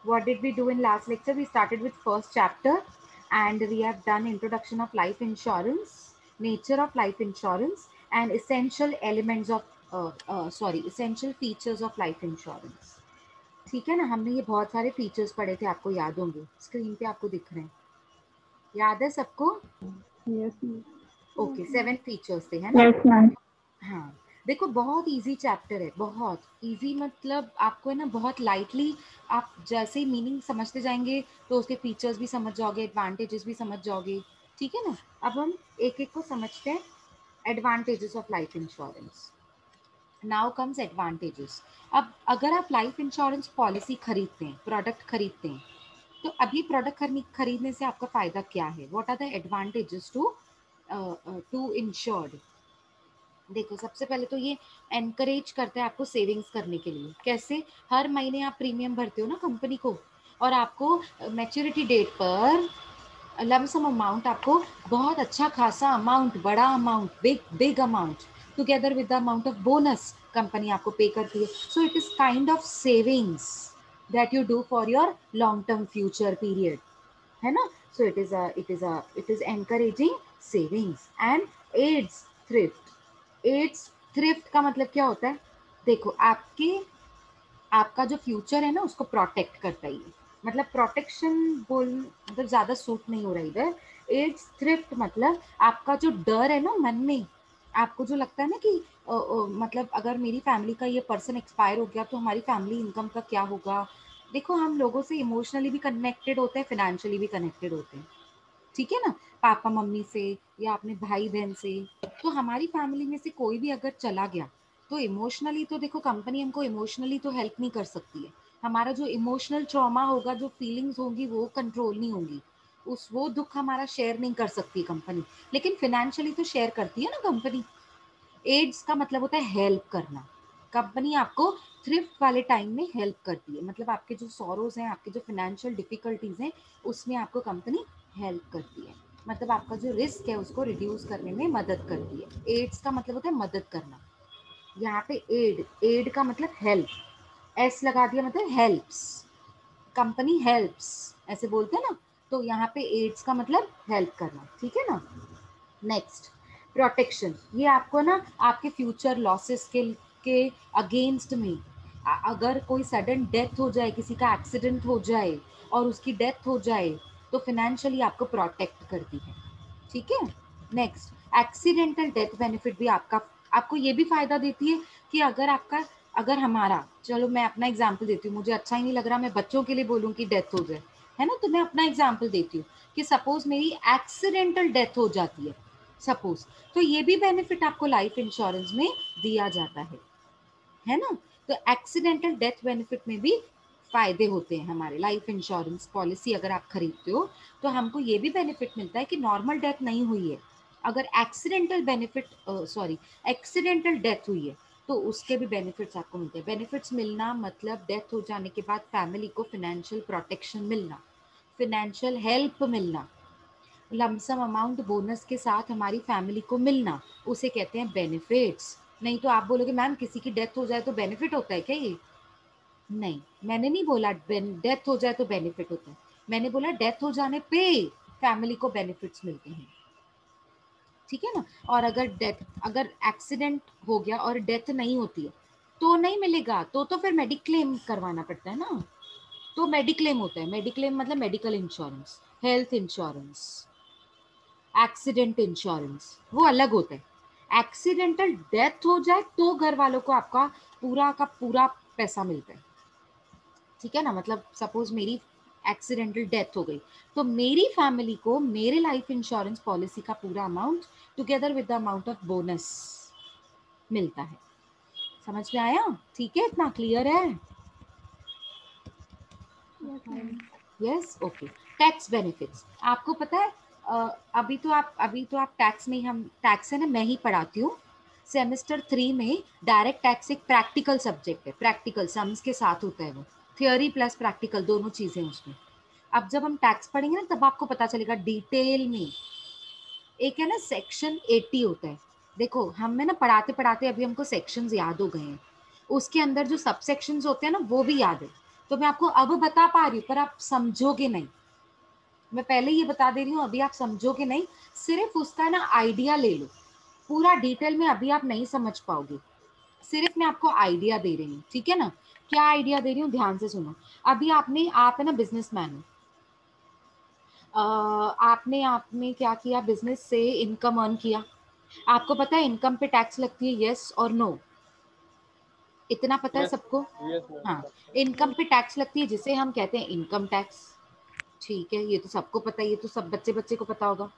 What did we do in last lecture? We started with first chapter and we have done introduction of life insurance, nature of life insurance, and essential elements of essential features of life insurance. ठीक है ना, हमने ये बहुत सारे features पढ़े थे, आपको याद होंगे, स्क्रीन पे आपको दिख रहे हैं, याद है सबको? Yes, ओके, 7 फीचर्स थे, है ना? yes, ma'am. हाँ, देखो बहुत इजी चैप्टर है, बहुत इजी, मतलब आपको है ना बहुत लाइटली, आप जैसे ही मीनिंग समझते जाएंगे तो उसके फीचर्स भी समझ जाओगे, एडवांटेजेस भी समझ जाओगे, ठीक है ना? अब हम एक एक को समझते हैं। Advantages of life insurance, now comes advantages. अब अगर आप लाइफ इंश्योरेंस पॉलिसी खरीदते हैं, प्रोडक्ट खरीदते हैं, तो अभी प्रोडक्ट खरीदने से आपका फायदा क्या है? What are the advantages to insured? देखो, सबसे पहले तो ये एनकरेज करता है आपको सेविंग्स करने के लिए। कैसे? हर महीने आप प्रीमियम भरते हो ना कंपनी को, और आपको मैच्योरिटी डेट पर लमसम अमाउंट, आपको बहुत अच्छा खासा अमाउंट, बड़ा amount, big big amount, together with the amount of bonus company आपको पे करती है। So it is kind of savings that you do for your long term future period, है ना? So it is encouraging savings and aids thrift. Aids thrift का मतलब क्या होता है? देखो, आपका जो फ्यूचर है ना उसको प्रोटेक्ट करता है ये, मतलब प्रोटेक्शन बोल, मतलब ज्यादा सूट नहीं हो रहा इधर। एड्स थ्रिफ्ट मतलब आपका जो डर है ना मन में, आपको जो लगता है ना कि मतलब अगर मेरी फैमिली का ये पर्सन एक्सपायर हो गया तो हमारी फैमिली इनकम का क्या होगा। देखो, हम लोगों से इमोशनली भी कनेक्टेड होते हैं, फाइनेंशियली भी कनेक्टेड होते हैं, ठीक है ना? पापा मम्मी से या अपने भाई बहन से। तो हमारी फैमिली में से कोई भी अगर चला गया तो इमोशनली तो देखो कंपनी हमको इमोशनली तो हेल्प नहीं कर सकती है। हमारा जो इमोशनल ट्रॉमा होगा, जो फीलिंग्स होंगी वो कंट्रोल नहीं होंगी, उस वो दुख हमारा शेयर नहीं कर सकती कंपनी, लेकिन फाइनेंशियली तो शेयर करती है ना कंपनी। एड्स का मतलब होता है हेल्प करना। कंपनी आपको थ्रिफ्ट वाले टाइम में हेल्प करती है, मतलब आपके जो सॉरोज हैं, आपके जो फाइनेंशियल डिफिकल्टीज हैं, उसमें आपको कंपनी हेल्प करती है, मतलब आपका जो रिस्क है उसको रिड्यूस करने में मदद करती है। एड्स का मतलब होता है मदद करना। यहाँ पे एड, एड का मतलब हेल्प, एस लगा दिया मतलब हेल्प्स, कंपनी हेल्प्स, ऐसे बोलते हैं ना। तो यहाँ पे एड्स का मतलब हेल्प करना, ठीक है ना? Next, protection. ये आपको ना आपके फ्यूचर लॉसेस के अगेंस्ट में, अगर कोई सडन डेथ हो जाए, किसी का एक्सीडेंट हो जाए और उसकी डेथ हो जाए, तो फाइनेंशियली आपको प्रोटेक्ट करती है, ठीक है? नेक्स्ट, एक्सीडेंटल डेथ बेनिफिट भी आपको ये भी फायदा देती है कि अगर हमारा, चलो मैं अपना एग्जाम्पल देती हूँ, मुझे अच्छा ही नहीं लग रहा मैं बच्चों के लिए बोलूँ कि डेथ हो जाए, है ना? तो मैं अपना एग्जाम्पल देती हूँ कि सपोज मेरी एक्सीडेंटल डेथ हो जाती है, सपोज, तो ये भी बेनिफिट आपको लाइफ इंश्योरेंस में दिया जाता है ना? तो एक्सीडेंटल डेथ बेनिफिट में भी फायदे होते हैं हमारे। लाइफ इंश्योरेंस पॉलिसी अगर आप खरीदते हो तो हमको ये भी बेनिफिट मिलता है कि नॉर्मल डेथ नहीं हुई है, अगर accidental benefit sorry accidental death हुई है तो उसके भी बेनिफिट्स आपको मिलते हैं। बेनिफिट्स मिलना मतलब डेथ हो जाने के बाद फैमिली को फाइनेंशियल प्रोटेक्शन मिलना, फाइनेंशियल हेल्प मिलना, लमसम अमाउंट बोनस के साथ हमारी फैमिली को मिलना, उसे कहते हैं बेनिफिट्स। नहीं तो आप बोलोगे मैम किसी की डेथ हो जाए तो बेनिफिट होता है क्या? ये नहीं, मैंने नहीं बोला डेथ हो जाए तो बेनिफिट होता है, मैंने बोला डेथ हो जाने पे फैमिली को बेनिफिट्स मिलते हैं, ठीक है ना? और अगर एक्सीडेंट हो गया और डेथ नहीं होती है तो नहीं मिलेगा, तो फिर मेडिक्लेम करवाना पड़ता है ना। तो मेडिक्लेम होता है, मेडिक्लेम मतलब medical insurance, health insurance, accident insurance वो अलग होता है। एक्सीडेंटल डेथ हो जाए तो घर वालों को आपका पूरा का पूरा पैसा मिलता है, ठीक है ना? मतलब सपोज मेरी एक्सीडेंटल डेथ हो गई तो मेरी फैमिली को मेरे लाइफ इंश्योरेंस पॉलिसी का पूरा amount together with the amount of bonus मिलता है। समझ में आया? ठीक है, इतना क्लियर है? Yes, ma'am. Yes, okay. Tax benefits आपको पता है, अभी तो आप टैक्स नहीं, हम टैक्स है ना मैं ही पढ़ाती हूँ। सेमेस्टर 3 में डायरेक्ट टैक्स एक प्रैक्टिकल सब्जेक्ट है, प्रैक्टिकल सम्स के साथ होता है वो, थियोरी प्लस प्रैक्टिकल दोनों चीजें उसमें। अब जब हम टैक्स पढ़ेंगे ना तब आपको पता चलेगा डिटेल में। एक है ना सेक्शन 80 होता है, देखो हम में ना पढ़ाते पढ़ाते अभी हमको सेक्शंस याद हो गए हैं, उसके अंदर जो सब सेक्शंस होते हैं ना वो भी याद है। तो मैं आपको अब बता पा रही हूँ पर आप समझोगे नहीं। मैं पहले ये बता दे रही हूँ, अभी आप समझोगे नहीं, सिर्फ उसका ना आइडिया ले लो। पूरा डिटेल में अभी आप नहीं समझ पाओगे, सिर्फ मैं आपको आइडिया दे रही हूँ, ठीक है ना। क्या आइडिया दे रही हूँ, ध्यान से सुनो। अभी आप है ना बिजनेसमैन हो, आपने आपने क्या किया, बिजनेस से इनकम अर्न किया। आपको पता है इनकम पे टैक्स लगती है, यस और नो, इतना पता है यस सबको। Yes ma'am. हाँ, इनकम पे टैक्स लगती है जिसे हम कहते हैं इनकम टैक्स। ठीक है, ये तो सबको पता है, ये तो सब बच्चे बच्चे को पता होगा।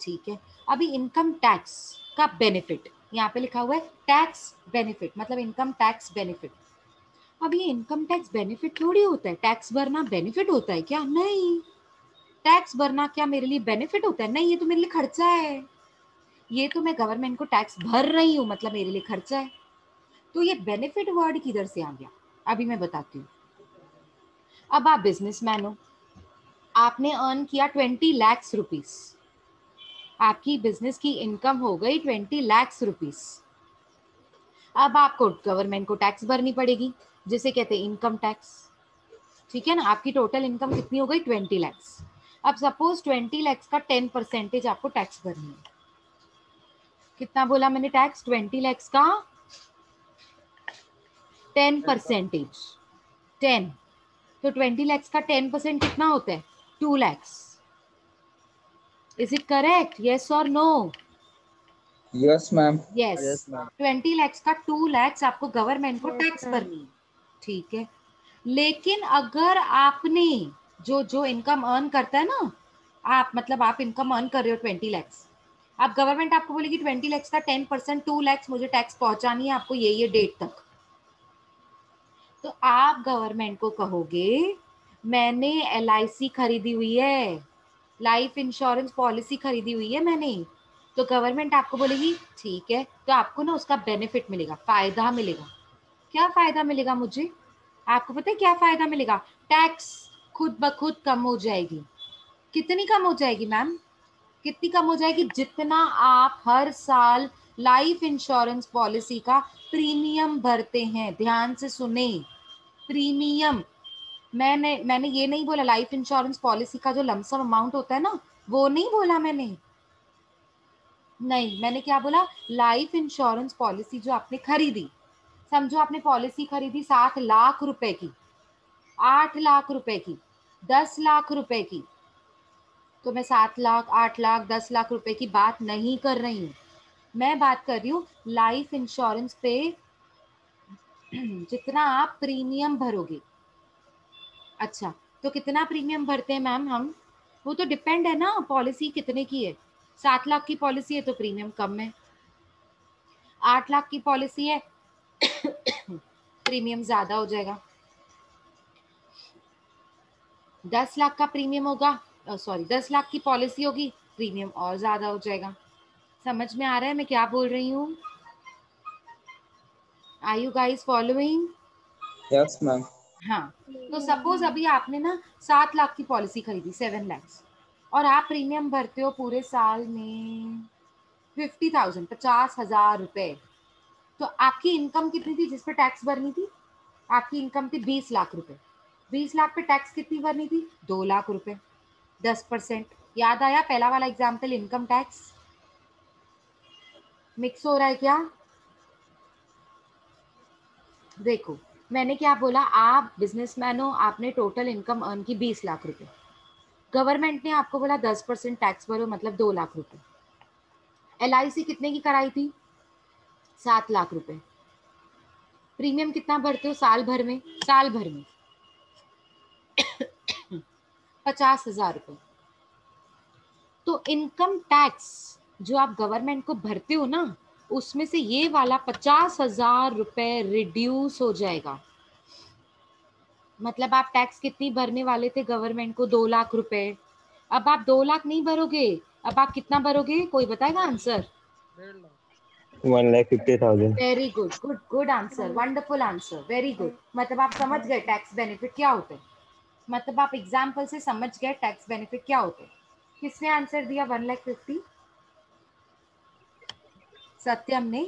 ठीक है, अभी इनकम टैक्स का बेनिफिट यहाँ पे लिखा हुआ है, टैक्स बेनिफिट मतलब इनकम टैक्स बेनिफिट। अब ये इनकम टैक्स बेनिफिट थोड़ी होता है, टैक्स भरना बेनिफिट होता है क्या? नहीं। टैक्स भरना क्या मेरे लिए बेनिफिट होता है? नहीं, ये तो मेरे लिए खर्चा है। ये तो मैं गवर्नमेंट को टैक्स भर रही हूँ, मतलब मेरे लिए खर्चा है। तो ये बेनिफिट वर्ड किधर से आ गया, अभी मैं बताती हूँ। अब आप बिजनेसमैन हो, आपने अर्न किया 20 लाख रुपीस, आपकी बिजनेस की इनकम हो गई 20 लाख रुपीस। अब आपको गवर्नमेंट को टैक्स भरनी पड़ेगी, जिसे कहते हैं इनकम टैक्स। ठीक है ना, आपकी टोटल इनकम कितनी हो गई, 20 लैक्स। अब सपोज 20 लैक्स का 10% आपको टैक्स भरनी है। कितना बोला मैंने टैक्स, 20 लैक्स का 10%। 10, तो 20 लैक्स का 10% कितना होता है, 2 lakhs. Is it correct, yes और no? Yes ma'am. Yes, yes ma'am. 20 lakhs का 2 लैक्स आपको गवर्नमेंट को Yes, टैक्स ma'am. भरनी है। ठीक है, लेकिन अगर आपने जो जो इनकम अर्न करता है ना, आप मतलब आप इनकम अर्न कर रहे हो 20 लैक्स, आप गवर्नमेंट आपको बोलेगी 20 लैक्स का 10%, 2 लैक्स मुझे टैक्स पहुंचानी है आपको ये डेट तक। तो आप गवर्नमेंट को कहोगे मैंने LIC खरीदी हुई है, लाइफ इंश्योरेंस पॉलिसी खरीदी हुई है मैंने। तो गवर्नमेंट आपको बोलेगी ठीक है, तो आपको ना उसका बेनिफिट मिलेगा, फायदा मिलेगा। क्या फायदा मिलेगा मुझे, आपको पता है क्या फायदा मिलेगा? टैक्स खुद ब खुद कम हो जाएगी। कितनी कम हो जाएगी मैम, कितनी कम हो जाएगी? जितना आप हर साल लाइफ इंश्योरेंस पॉलिसी का प्रीमियम भरते हैं, ध्यान से सुने, प्रीमियम। मैंने ये नहीं बोला लाइफ इंश्योरेंस पॉलिसी का जो लमसम अमाउंट होता है ना, वो नहीं बोला मैंने। नहीं, मैंने क्या बोला, लाइफ इंश्योरेंस पॉलिसी जो आपने खरीदी, समझो आपने पॉलिसी खरीदी 7 लाख रुपए की, 8 लाख रुपए की, 10 लाख रुपए की। तो मैं 7 लाख, 8 लाख, 10 लाख रुपए की बात नहीं कर रही हूँ, मैं बात कर रही हूँ लाइफ इंश्योरेंस पे जितना आप प्रीमियम भरोगे। अच्छा, तो कितना प्रीमियम भरते हैं मैम हम? वो तो डिपेंड है ना पॉलिसी कितने की है। 7 लाख की पॉलिसी है तो प्रीमियम कम है, 8 लाख की पॉलिसी है प्रीमियम ज्यादा हो जाएगा, 10 लाख का प्रीमियम होगा, सॉरी 10 लाख की पॉलिसी होगी, प्रीमियम और ज्यादा हो जाएगा। समझ में आ रहा है मैं क्या बोल रही हूँ? Are you guys following? Yes ma'am. हाँ, तो सपोज अभी आपने ना 7 लाख की पॉलिसी खरीदी, 7 लैक्स, और आप प्रीमियम भरते हो पूरे साल में 50,000, 50,000 रुपए। तो आपकी इनकम कितनी थी जिस पे टैक्स भरनी थी? आपकी इनकम थी 20 लाख रुपए। 20 लाख पे टैक्स कितनी भरनी थी? 2 लाख रुपए, 10%। याद आया पहला वाला एग्जाम्पल, इनकम टैक्स। मिक्स हो रहा है क्या? देखो, मैंने क्या बोला, आप बिजनेसमैन हो, आपने टोटल इनकम अर्न की 20 लाख रुपए, गवर्नमेंट ने आपको बोला 10% टैक्स भरो मतलब 2 लाख रुपए। LIC कितने की कराई थी? 7 लाख रुपए। प्रीमियम कितना भरते हो साल भर में? साल भर में 50,000 रुपए। तो इनकम टैक्स जो आप गवर्नमेंट को भरते हो ना, उसमें से ये वाला 50,000 रुपए रिड्यूस हो जाएगा। मतलब आप टैक्स कितनी भरने वाले थे गवर्नमेंट को? 2 लाख रुपए। अब आप 2 लाख नहीं भरोगे, अब आप कितना भरोगे, कोई बताएगा answer? 1,50,000। 1,50,000। Very good, good good answer, wonderful answer, very good. मतलब आप समझ गए टैक्स बेनिफिट क्या होते हैं, मतलब आप एग्जाम्पल से समझ गए टैक्स बेनिफिट क्या होते हैं। किसने आंसर दिया 1,50,000? सत्यम ने।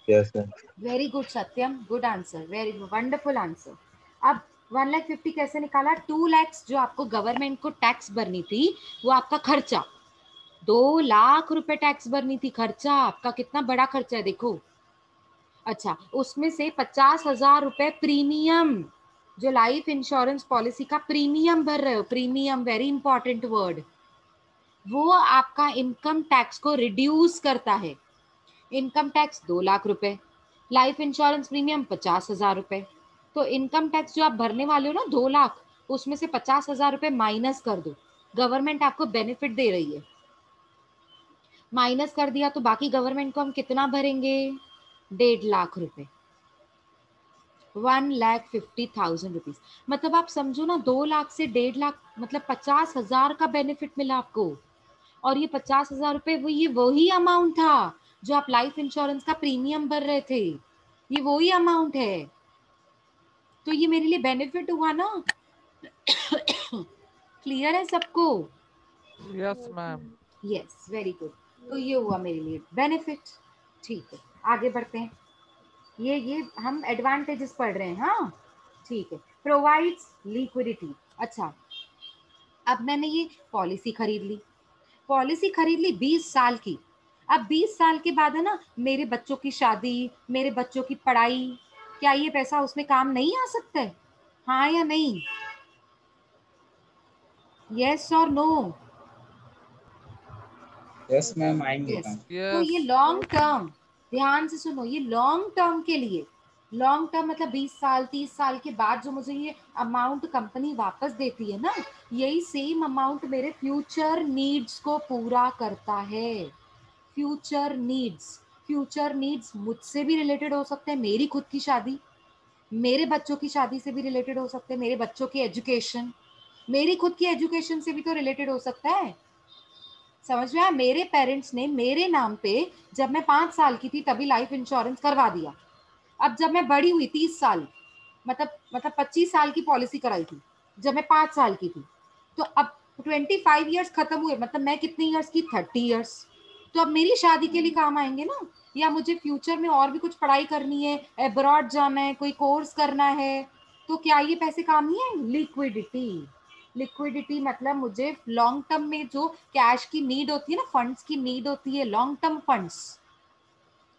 Yes ma'am. Very good Satyam, good answer, very wonderful answer. अब 1,50,000 कैसे निकाला? 2 लाख जो आपको गवर्नमेंट को टैक्स भरनी थी, वो आपका खर्चा, 2 लाख रुपए टैक्स भरनी थी, खर्चा आपका कितना बड़ा खर्चा है देखो। अच्छा, उसमें से 50,000 रुपए प्रीमियम, जो लाइफ इंश्योरेंस पॉलिसी का प्रीमियम भर रहे हो, प्रीमियम वेरी इंपॉर्टेंट वर्ड, वो आपका इनकम टैक्स को रिड्यूस करता है। इनकम टैक्स 2 लाख रुपए, लाइफ इंश्योरेंस प्रीमियम 50,000 रुपए। तो इनकम टैक्स जो आप भरने वाले हो ना 2 लाख, उसमें से 50,000 रुपए माइनस कर दो, गवर्नमेंट आपको बेनिफिट दे रही है। माइनस कर दिया तो बाकी गवर्नमेंट को हम कितना भरेंगे? 1.5 लाख रुपए, 1,50,000 रुपीज। मतलब आप समझो ना, 2 लाख से 1.5 लाख, मतलब 50,000 का बेनिफिट मिला आपको। और ये 50,000 रुपए ये वही अमाउंट था जो आप लाइफ इंश्योरेंस का प्रीमियम भर रहे थे, ये वही अमाउंट है। तो ये मेरे लिए बेनिफिट हुआ ना। क्लियर है सबको? Yes, ma'am. Yes, very good. तो ये हुआ मेरे लिए बेनिफिट। ठीक है, आगे बढ़ते हैं। ये हम एडवांटेजेस पढ़ रहे हैं। हाँ ठीक है। Provides liquidity. अच्छा, अब मैंने ये पॉलिसी खरीद ली, पॉलिसी खरीद ली 20 साल की। अब 20 साल के बाद है ना, मेरे बच्चों की शादी, मेरे बच्चों की पढ़ाई, क्या ये पैसा उसमें काम नहीं आ सकता है? हाँ या नहीं? यस और नो? यस मैम, आएंगे यस। मैम। तो ये Yes. लॉन्ग टर्म, ध्यान से सुनो, ये लॉन्ग टर्म के लिए, लॉन्ग टर्म मतलब 20 साल 30 साल के बाद जो मुझे ये अमाउंट कंपनी वापस देती है ना, यही सेम अमाउंट मेरे फ्यूचर नीड्स को पूरा करता है। फ्यूचर नीड्स, फ्यूचर नीड्स मुझसे भी रिलेटेड हो सकते हैं, मेरी खुद की शादी, मेरे बच्चों की शादी से भी रिलेटेड हो सकते हैं, मेरे बच्चों की एजुकेशन, मेरी खुद की एजुकेशन से भी तो रिलेटेड हो सकता है। समझ में आया? मेरे पेरेंट्स ने मेरे नाम पे जब मैं 5 साल की थी तभी लाइफ इंश्योरेंस करवा दिया। अब जब मैं बड़ी हुई 30 साल, मतलब 25 साल की पॉलिसी कराई थी जब मैं 5 साल की थी, तो अब 25 ईयर्स खत्म हुए, मतलब मैं कितनी ईयर्स की? 30 ईयर्स। तो अब मेरी शादी के लिए काम आएंगे ना, या मुझे फ्यूचर में और भी कुछ पढ़ाई करनी है, अब्रॉड जाना है, कोई कोर्स करना है, तो क्या ये पैसे काम नहीं आएंगे? लिक्विडिटी। लिक्विडिटी मतलब मुझे लॉन्ग टर्म में जो कैश की नीड होती है ना, फंड्स की नीड होती है, लॉन्ग टर्म फंड्स,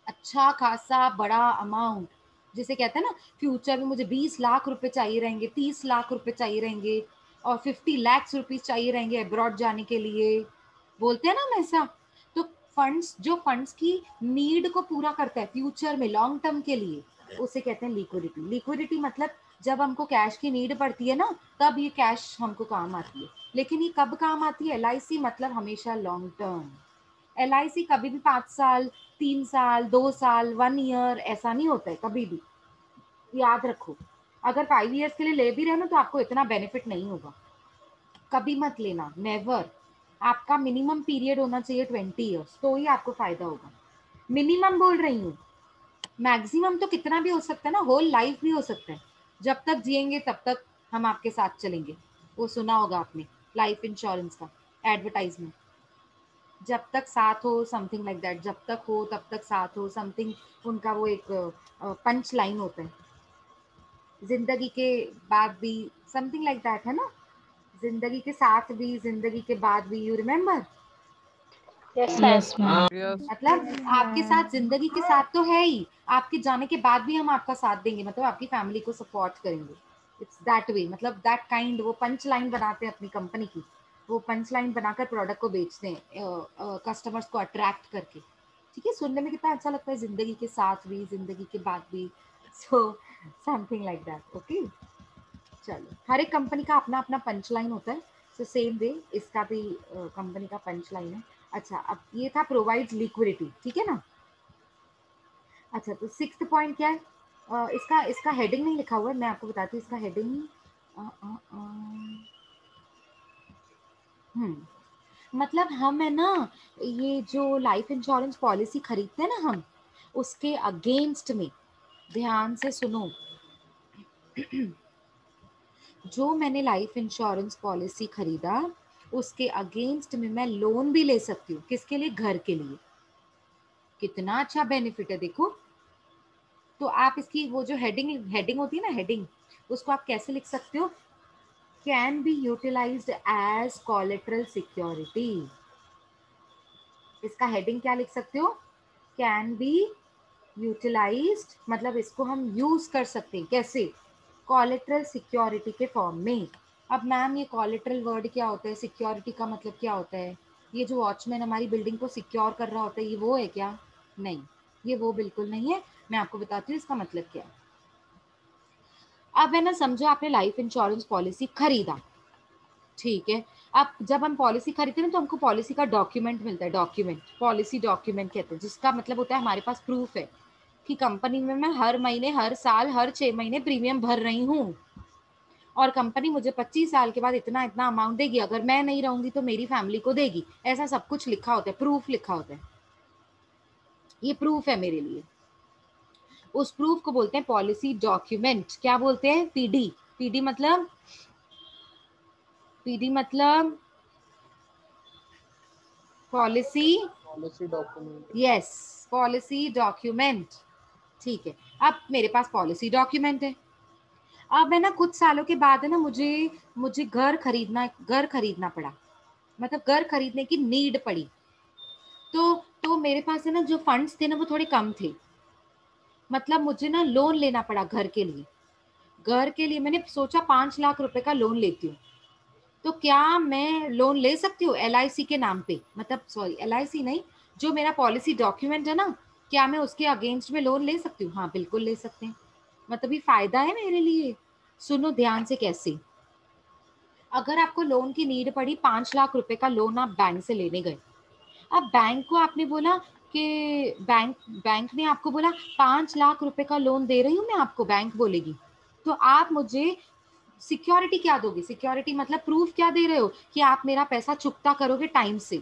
अच्छा खासा बड़ा अमाउंट, जिसे कहते हैं ना, फ्यूचर में मुझे 20 लाख रुपए चाहिए रहेंगे, 30 लाख रुपए चाहिए रहेंगे, और 50 लाख रुपीज चाहिए रहेंगे अब्रॉड जाने के लिए, बोलते हैं ना हम ऐसा। तो फंड्स, जो फंड्स की नीड को पूरा करता है फ्यूचर में लॉन्ग टर्म के लिए, उसे कहते हैं लिक्विडिटी। लिक्विडिटी मतलब जब हमको कैश की नीड पड़ती है ना, तब ये कैश हमको काम आती है। लेकिन ये कब काम आती है? LIC मतलब हमेशा लॉन्ग टर्म। LIC कभी भी 5 साल, 3 साल, 2 साल, 1 ईयर ऐसा नहीं होता है कभी भी, याद रखो। अगर 5 ईयर्स के लिए ले भी रहे ना, तो आपको इतना बेनिफिट नहीं होगा, कभी मत लेना, नेवर। आपका मिनिमम पीरियड होना चाहिए 20 ईयर्स, तो ही आपको फायदा होगा। मिनिमम बोल रही हूँ, मैक्सिमम तो कितना भी हो सकता है ना, होल लाइफ भी हो सकता है। जब तक जिएंगे तब तक हम आपके साथ चलेंगे, वो सुना होगा आपने, लाइफ इंश्योरेंस का एडवर्टाइजमेंट, जब तक साथ हो, समथिंग लाइक दैट, जब तक हो तब तक साथ हो, समथिंग उनका वो एक पंच लाइन होता है, जिंदगी के बाद भी, समथिंग लाइक दैट है ना, जिंदगी के साथ भी जिंदगी के बाद भी, you remember? Yes, Yes, ma'am. Yes. मतलब आपके साथ जिंदगी के साथ तो है ही, आपके जाने के बाद भी हम आपका साथ देंगे, मतलब आपकी फैमिली को सपोर्ट करेंगे। इट्स दैट वे, मतलब दैट काइंड, वो पंच लाइन बनाते हैं अपनी कंपनी की, वो पंच लाइन बनाकर प्रोडक्ट को बेचते हैं कस्टमर्स को अट्रैक्ट करके। ठीक है, सुनने में कितना अच्छा लगता है, जिंदगी के साथ भी जिंदगी के बाद भी, so something like that. Okay, चलो, हर एक कंपनी का अपना अपना पंच लाइन होता है, सो सेम वे इसका भी कंपनी का पंच लाइन है। अच्छा, अब ये था प्रोवाइड लिक्विडिटी, ठीक है ना। अच्छा, तो 6th पॉइंट क्या है? इसका इसका हेडिंग नहीं लिखा हुआ है, मैं आपको बताती हूँ इसका हेडिंग। मतलब हम है ना, ये जो लाइफ इंश्योरेंस पॉलिसी खरीदते हैं ना हम, उसके अगेंस्ट में, ध्यान से सुनो, जो मैंने लाइफ इंश्योरेंस पॉलिसी खरीदा, उसके अगेंस्ट में मैं लोन भी ले सकती हूँ। किसके लिए? घर के लिए। कितना अच्छा बेनिफिट है देखो। तो आप इसकी वो जो हेडिंग हेडिंग होती है ना, हेडिंग, उसको आप कैसे लिख सकते हो? Can be utilised as collateral security. इसका हेडिंग क्या लिख सकते हो? कैन बी यूटिलाइज्ड, मतलब इसको हम यूज कर सकते हैं कैसे? कोलेटरल सिक्योरिटी के फॉर्म में। अब मैम ये कोलेटरल वर्ड क्या होता है? सिक्योरिटी का मतलब क्या होता है? ये जो वॉचमैन हमारी बिल्डिंग को सिक्योर कर रहा होता है, ये वो है क्या? नहीं, ये वो बिल्कुल नहीं है। मैं आपको बताती हूँ इसका मतलब क्या है। अब है ना, समझो आपने लाइफ इंश्योरेंस पॉलिसी खरीदा, ठीक है। अब जब हम पॉलिसी खरीदते हैं तो हमको पॉलिसी का डॉक्यूमेंट मिलता है, डॉक्यूमेंट, पॉलिसी डॉक्यूमेंट कहते हैं, जिसका मतलब होता है हमारे पास प्रूफ है कि कंपनी में मैं हर महीने, हर साल, हर 6 महीने प्रीमियम भर रही हूँ और कंपनी मुझे 25 साल के बाद इतना इतना अमाउंट देगी, अगर मैं नहीं रहूंगी तो मेरी फैमिली को देगी। ऐसा सब कुछ लिखा होता है, प्रूफ लिखा होता है। ये प्रूफ है मेरे लिए। उस प्रूफ को बोलते हैं पॉलिसी डॉक्यूमेंट। क्या बोलते हैं? पीडी। पीडी मतलब, पीडी मतलब policy document. Yes, policy document. ठीक है। अब मेरे पास पॉलिसी डॉक्यूमेंट है। अब है ना, कुछ सालों के बाद है ना, मुझे मुझे घर खरीदना पड़ा, मतलब घर खरीदने की नीड पड़ी। तो मेरे पास है ना, जो फंड्स थे ना वो थोड़े कम थे, मतलब मुझे ना लोन लेना पड़ा घर के लिए। घर के लिए मैंने सोचा 5 लाख रुपए का लोन लेती हूँ। तो क्या मैं लोन ले सकती हूँ LIC के नाम पे? मतलब सॉरी, LIC नहीं, जो मेरा पॉलिसी डॉक्यूमेंट है ना, क्या मैं उसके अगेंस्ट में लोन ले सकती हूँ? हाँ बिल्कुल ले सकते हैं। मतलब ये फायदा है मेरे लिए। सुनो ध्यान से कैसे। अगर आपको लोन की नीड पड़ी, 5 लाख रुपए का लोन आप बैंक से लेने गए। अब बैंक को आपने बोला कि बैंक ने आपको बोला 5 लाख रुपए का लोन दे रही हूँ मैं आपको, बैंक बोलेगी। तो आप मुझे सिक्योरिटी क्या दोगे? सिक्योरिटी मतलब प्रूफ क्या दे रहे हो कि आप मेरा पैसा चुकता करोगे टाइम से।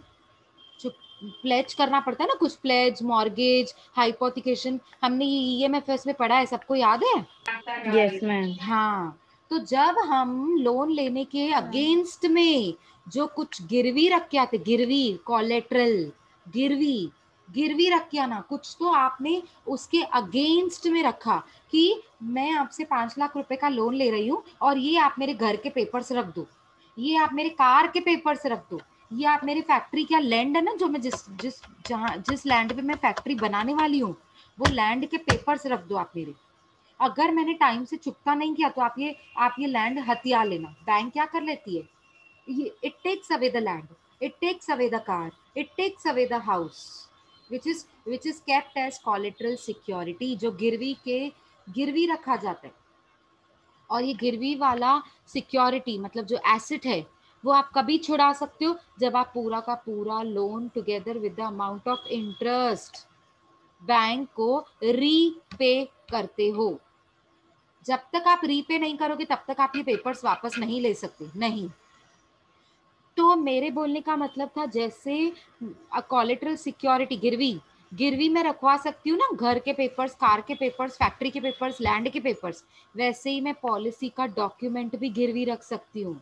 प्लेज करना पड़ता है ना कुछ, प्लेज, मॉर्गेज, हाइपोथिकेशन, हमने ये EMFS में पढ़ा है, सबको याद है? Yes, ma'am. हाँ। तो जब हम लोन लेने के अगेंस्ट में जो कुछ गिरवी रख के आते, गिरवी, कोलेट्रल, गिरवी, गिरवी रख के आना कुछ, तो आपने उसके अगेंस्ट में रखा कि मैं आपसे 5 लाख रुपए का लोन ले रही हूँ और ये आप मेरे घर के पेपर्स रख दो, ये आप मेरे कार के पेपर्स रख दो, ये आप मेरे फैक्ट्री का लैंड है ना, जो मैं जिस लैंड पे मैं फैक्ट्री बनाने वाली हूँ, वो लैंड के पेपर्स रख दो आप मेरे। अगर मैंने टाइम से चुकता नहीं किया तो आप ये लैंड हथिया लेना। बैंक क्या कर लेती है? ये it takes away the land, it takes away the car, it takes away the house, which is kept as collateral security, जो गिरवी रखा जाता है। और ये गिरवी वाला सिक्योरिटी मतलब जो एसेट है, वो आप कभी छुड़ा सकते हो? जब आप पूरा का पूरा loan together with the amount of interest bank को रीपे करते हो। जब तक आप रीपे नहीं करोगे तब तक आप ये पेपर्स वापस नहीं ले सकते, नहीं। तो मेरे बोलने का मतलब था, जैसे कोलेटरल सिक्योरिटी, गिरवी, गिरवी में रखवा सकती हूँ ना घर के पेपर्स, कार के पेपर्स, फैक्ट्री के पेपर्स, लैंड के पेपर्स, वैसे ही मैं पॉलिसी का डॉक्यूमेंट भी गिरवी रख सकती हूँ,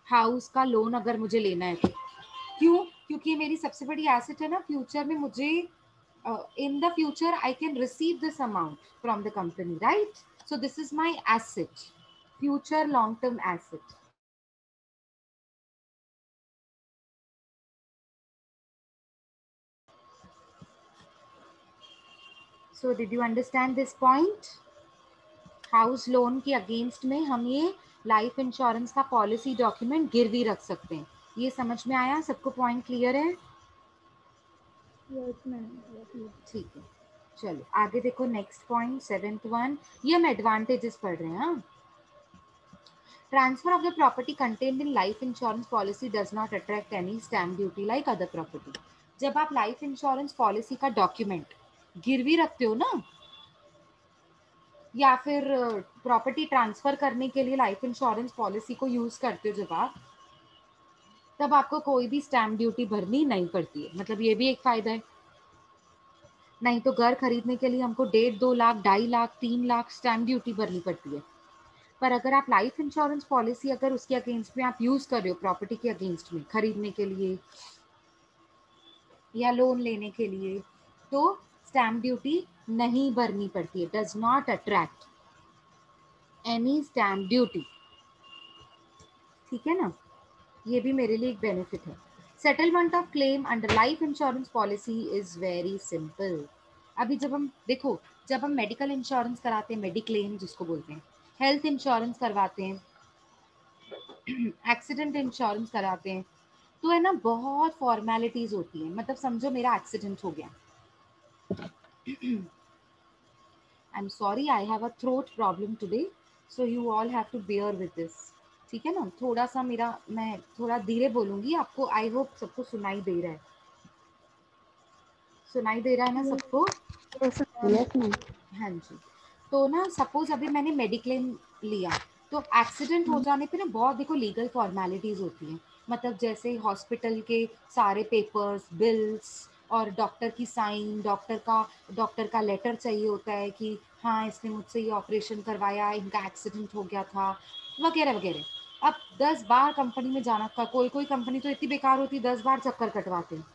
हाउस का लोन अगर मुझे लेना है तो। क्यों? क्योंकि ये मेरी सबसे बड़ी एसेट है ना। फ्यूचर में मुझे, in the future I can receive this amount from the company, right? So this is my asset, future long term asset. So did you understand this point? House loan के against में हम ये life insurance का policy document गिरवी रख सकते हैं। ये समझ में आया? सबको पॉइंट क्लियर है? Yes, ma'am. Yes. ठीक है, चलो आगे देखो। नेक्स्ट पॉइंट, 7th वन, ये हम एडवांटेजेस पढ़ रहे हैं। हाँ, transfer of the property contained in life insurance policy does not attract any stamp duty like other property. जब आप लाइफ इंश्योरेंस पॉलिसी का डॉक्यूमेंट गिरवी रखते हो ना, या फिर प्रॉपर्टी ट्रांसफर करने के लिए लाइफ इंश्योरेंस पॉलिसी को यूज करते हो जब आप, तब आपको कोई भी स्टैम्प ड्यूटी भरनी नहीं पड़ती है। मतलब ये भी एक फायदा है। नहीं तो घर खरीदने के लिए हमको 1.5, 2 लाख, 2.5 लाख, 3 लाख स्टैम्प ड्यूटी भरनी पड़ती है। पर अगर आप लाइफ इंश्योरेंस पॉलिसी अगर उसके अगेंस्ट में आप यूज कर रहे हो, प्रॉपर्टी के अगेंस्ट में खरीदने के लिए या लोन लेने के लिए, तो स्टैम्प ड्यूटी नहीं भरनी पड़ती है, does not attract any stamp duty, ठीक है ना, ये भी मेरे लिए एक बेनिफिट है। Settlement of claim under life insurance policy is very simple. अभी जब हम देखो, जब हम मेडिकल इंश्योरेंस कराते हैं, मेडिक्लेम जिसको बोलते हैं, हेल्थ इंश्योरेंस करवाते हैं, एक्सीडेंट इंश्योरेंस कराते हैं, तो है ना बहुत फॉर्मेलिटीज होती है। मतलब समझो मेरा एक्सीडेंट हो गया, I am sorry, I have a throat problem today, so you all have to bear with this, ठीक है ना। थोड़ा सा मेरा, मैं थोड़ा धीरे बोलूंगी आपको, आई होप सबको सुनाई दे रहा है, सुनाई दे रहा है ना सबको? Yes ma'am. हाँ जी। तो ना सपोज अभी मैंने मेडिक्लेम लिया, तो एक्सीडेंट हो जाने पे ना बहुत देखो लीगल फॉर्मेलिटीज होती हैं। मतलब जैसे हॉस्पिटल के सारे पेपर्स, बिल्स और डॉक्टर की साइन, डॉक्टर का लेटर चाहिए होता है कि हाँ इसने मुझसे ये ऑपरेशन करवाया, इनका एक्सीडेंट हो गया था, वगैरह वगैरह। अब 10 बार कंपनी में जाना का, कोई कोई कंपनी तो इतनी बेकार होती है 10 बार चक्कर कटवाते हैं,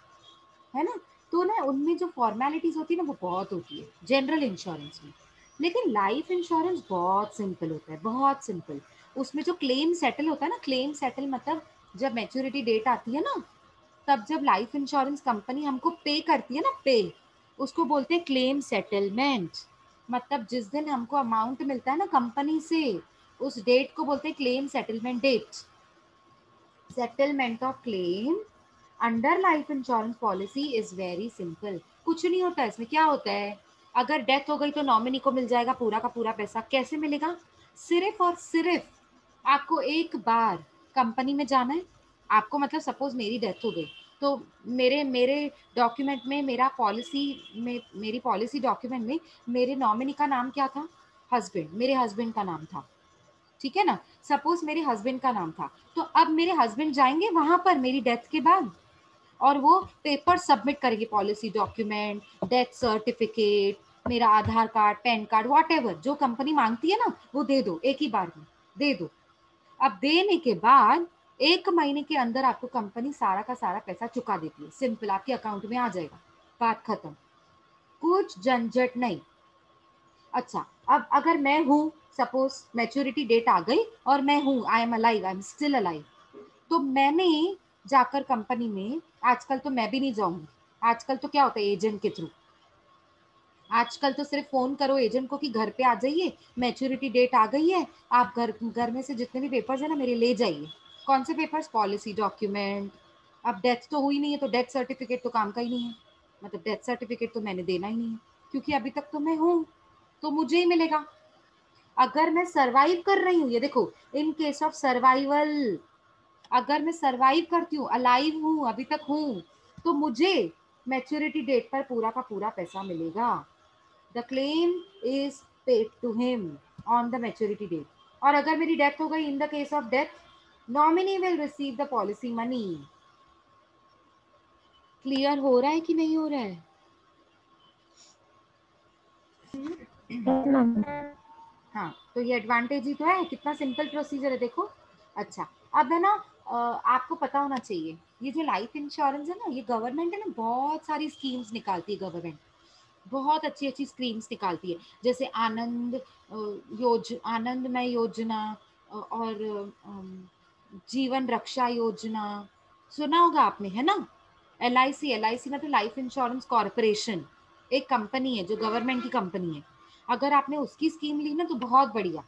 है ना। तो ना उनमें जो फॉर्मेलिटीज होती है ना वो बहुत होती है जनरल इंश्योरेंस में। लेकिन लाइफ इंश्योरेंस बहुत सिंपल होता है, बहुत सिंपल। उसमें जो क्लेम सेटल होता है ना, क्लेम सेटल मतलब जब मैच्योरिटी डेट आती है ना, तब जब लाइफ इंश्योरेंस कंपनी हमको पे करती है ना, पे, उसको बोलते हैं क्लेम सेटलमेंट। मतलब जिस दिन हमको अमाउंट मिलता है ना कंपनी से, उस डेट को बोलते हैं claim settlement date. Settlement of claim under life insurance policy is very simple. कुछ नहीं होता है इसमें। क्या होता है, अगर डेथ हो गई तो नॉमिनी को मिल जाएगा पूरा का पूरा पैसा। कैसे मिलेगा? सिर्फ और सिर्फ आपको एक बार कंपनी में जाना है। आपको मतलब सपोज मेरी डेथ हो गई, तो मेरे मेरे डॉक्यूमेंट में, मेरा पॉलिसी में, मेरी पॉलिसी डॉक्यूमेंट में मेरे नॉमिनी का नाम क्या था? हस्बैंड, मेरे हस्बैंड का नाम था, ठीक है ना। सपोज मेरे हस्बैंड का नाम था, तो अब मेरे हस्बैंड जाएंगे वहां पर मेरी डेथ के बाद, और वो पेपर सबमिट करेंगे, पॉलिसी डॉक्यूमेंट, डेथ सर्टिफिकेट, मेरा आधार कार्ड, पैन कार्ड, वॉट जो कंपनी मांगती है ना वो दे दो, एक ही बार में दे दो। अब देने के बाद 1 महीने के अंदर आपको कंपनी सारा का सारा पैसा चुका देती है, सिंपल, आपके अकाउंट में आ जाएगा, बात खत्म, कुछ झंझट नहीं। अच्छा, अब अगर मैं हूँ, सपोज मैच्योरिटी डेट आ गई और मैं हूँ, I am alive, I am still alive, तो मैंने जाकर कंपनी में, आजकल तो मैं भी नहीं जाऊंगी, आजकल तो क्या होता है एजेंट के थ्रू, आजकल तो सिर्फ फोन करो एजेंट को कि घर पे आ जाइए, मैच्योरिटी डेट आ गई है, आप घर घर में से जितने भी पेपर्स है ना मेरे ले जाइए। कौन से पेपर्स? Policy document. अब डेथ तो हुई नहीं है तो डेथ सर्टिफिकेट तो काम का ही नहीं है, मतलब डेथ सर्टिफिकेट तो मैंने देना ही नहीं है, क्योंकि अभी तक तो मैं हूँ, तो मुझे ही मिलेगा। अगर मैं सरवाइव कर रही हूँ, ये देखो, इन केस ऑफ सर्वाइवल, अगर मैं सरवाइव करती हूँ, अलाइव हूँ, अभी तक हूँ, तो मुझे मैच्योरिटी डेट पर पूरा का पूरा पैसा मिलेगा। The claim is paid to him on the maturity date. और अगर मेरी डेथ हो गई, in the case of death, nominee will receive the policy money. Clear हो रहा है कि नहीं हो रहा है? हाँ, तो ये एडवांटेज ही तो है, कितना सिंपल प्रोसीजर है देखो। अच्छा, अब है ना, आपको पता होना चाहिए, ये जो लाइफ इंश्योरेंस है ना, ये गवर्नमेंट है ना बहुत सारी स्कीम्स निकालती है गवर्नमेंट, बहुत अच्छी अच्छी स्कीम्स निकालती है। जैसे आनंद आनंदमय योजना, और जीवन रक्षा योजना, सुना होगा आपने, है ना। एल आई सी मतलब लाइफ इंश्योरेंस कॉरपोरेशन, एक कंपनी है जो गवर्नमेंट की कंपनी है। अगर आपने उसकी स्कीम ली ना तो बहुत बढ़िया,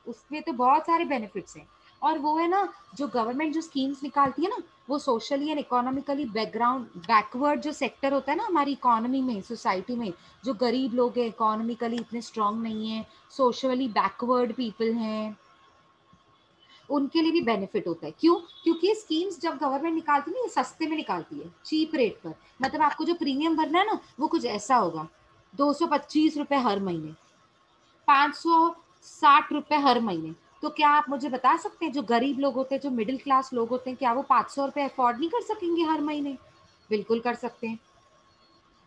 उसमें तो बहुत सारे बेनिफिट्स हैं। और वो है ना, जो गवर्नमेंट जो स्कीम्स निकालती है ना, वो socially and economically background backward जो सेक्टर होता है ना हमारी इकोनॉमी में, सोसाइटी में, जो गरीब लोग हैं, इकोनॉमिकली इतने स्ट्रांग नहीं है, सोशली बैकवर्ड पीपल हैं, उनके लिए भी बेनिफिट होता है। क्यों? क्योंकि स्कीम्स जब गवर्नमेंट निकालती है ना, ये सस्ते में निकालती है, चीप रेट पर। मतलब आपको जो प्रीमियम भरना है ना वो कुछ ऐसा होगा, 225 रुपये हर महीने, 560 रुपये हर महीने। तो क्या आप मुझे बता सकते हैं, जो गरीब लोग होते हैं, जो मिडिल क्लास लोग होते हैं, क्या वो 500 रुपये अफोर्ड नहीं कर सकेंगे हर महीने? बिल्कुल कर सकते हैं।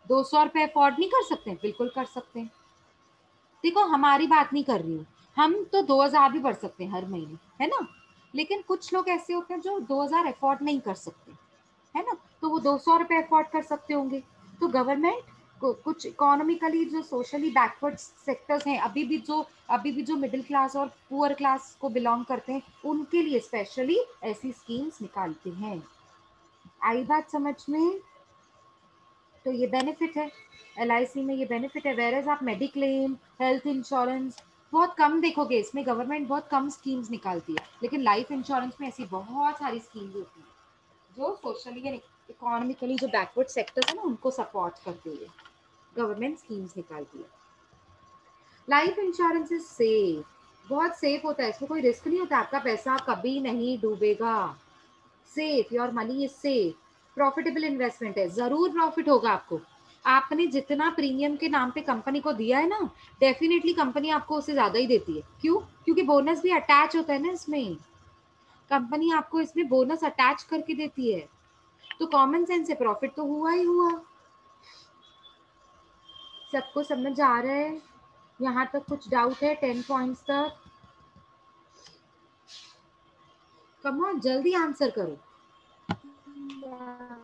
200 रुपये अफोर्ड नहीं कर सकते हैं? बिल्कुल कर सकते हैं। देखो, हमारी बात नहीं कर रही हूँ, हम तो 2000 भी भर सकते हैं हर महीने, है ना। लेकिन कुछ लोग ऐसे होते हैं जो 2000 अफोर्ड नहीं कर सकते, है ना, तो वो 200 रुपये अफोर्ड कर सकते होंगे। तो गवर्नमेंट कुछ इकोनॉमिकली जो सोशली बैकवर्ड सेक्टर्स हैं, अभी भी जो मिडिल क्लास और पुअर क्लास को बिलोंग करते हैं, उनके लिए स्पेशली ऐसी स्कीम्स निकालती हैं। आई बात समझ में? तो ये बेनिफिट है, LIC में ये बेनिफिट है। वेरएज आप मेडिक्लेम, हेल्थ इंश्योरेंस बहुत कम देखोगे, इसमें गवर्नमेंट बहुत कम स्कीम्स निकालती है, लेकिन लाइफ इंश्योरेंस में ऐसी बहुत सारी स्कीम्स होती हैं जो सोशली एंड इकोनॉमिकली जो बैकवर्ड सेक्टर्स है ना, उनको सपोर्ट करती है, गवर्नमेंट स्कीम्स निकालती है। लाइफ इंश्योरेंस इज सेफ, बहुत सेफ होता है, इसमें कोई रिस्क नहीं होता, आपका पैसा कभी नहीं डूबेगा। Safe, your money is safe. Profitable investment है, जरूर प्रॉफिट होगा आपको। आपने जितना प्रीमियम के नाम पे कंपनी को दिया है ना, डेफिनेटली कंपनी आपको उससे ज्यादा ही देती है। क्यों? क्योंकि बोनस भी अटैच होता है ना इसमें, कंपनी आपको इसमें बोनस अटैच करके देती है। तो कॉमन सेंस से प्रॉफिट तो हुआ ही हुआ। सबको समझ आ रहा है? यहाँ तक कुछ डाउट है 10 पॉइंट्स तक? कम ऑन, जल्दी आंसर करो।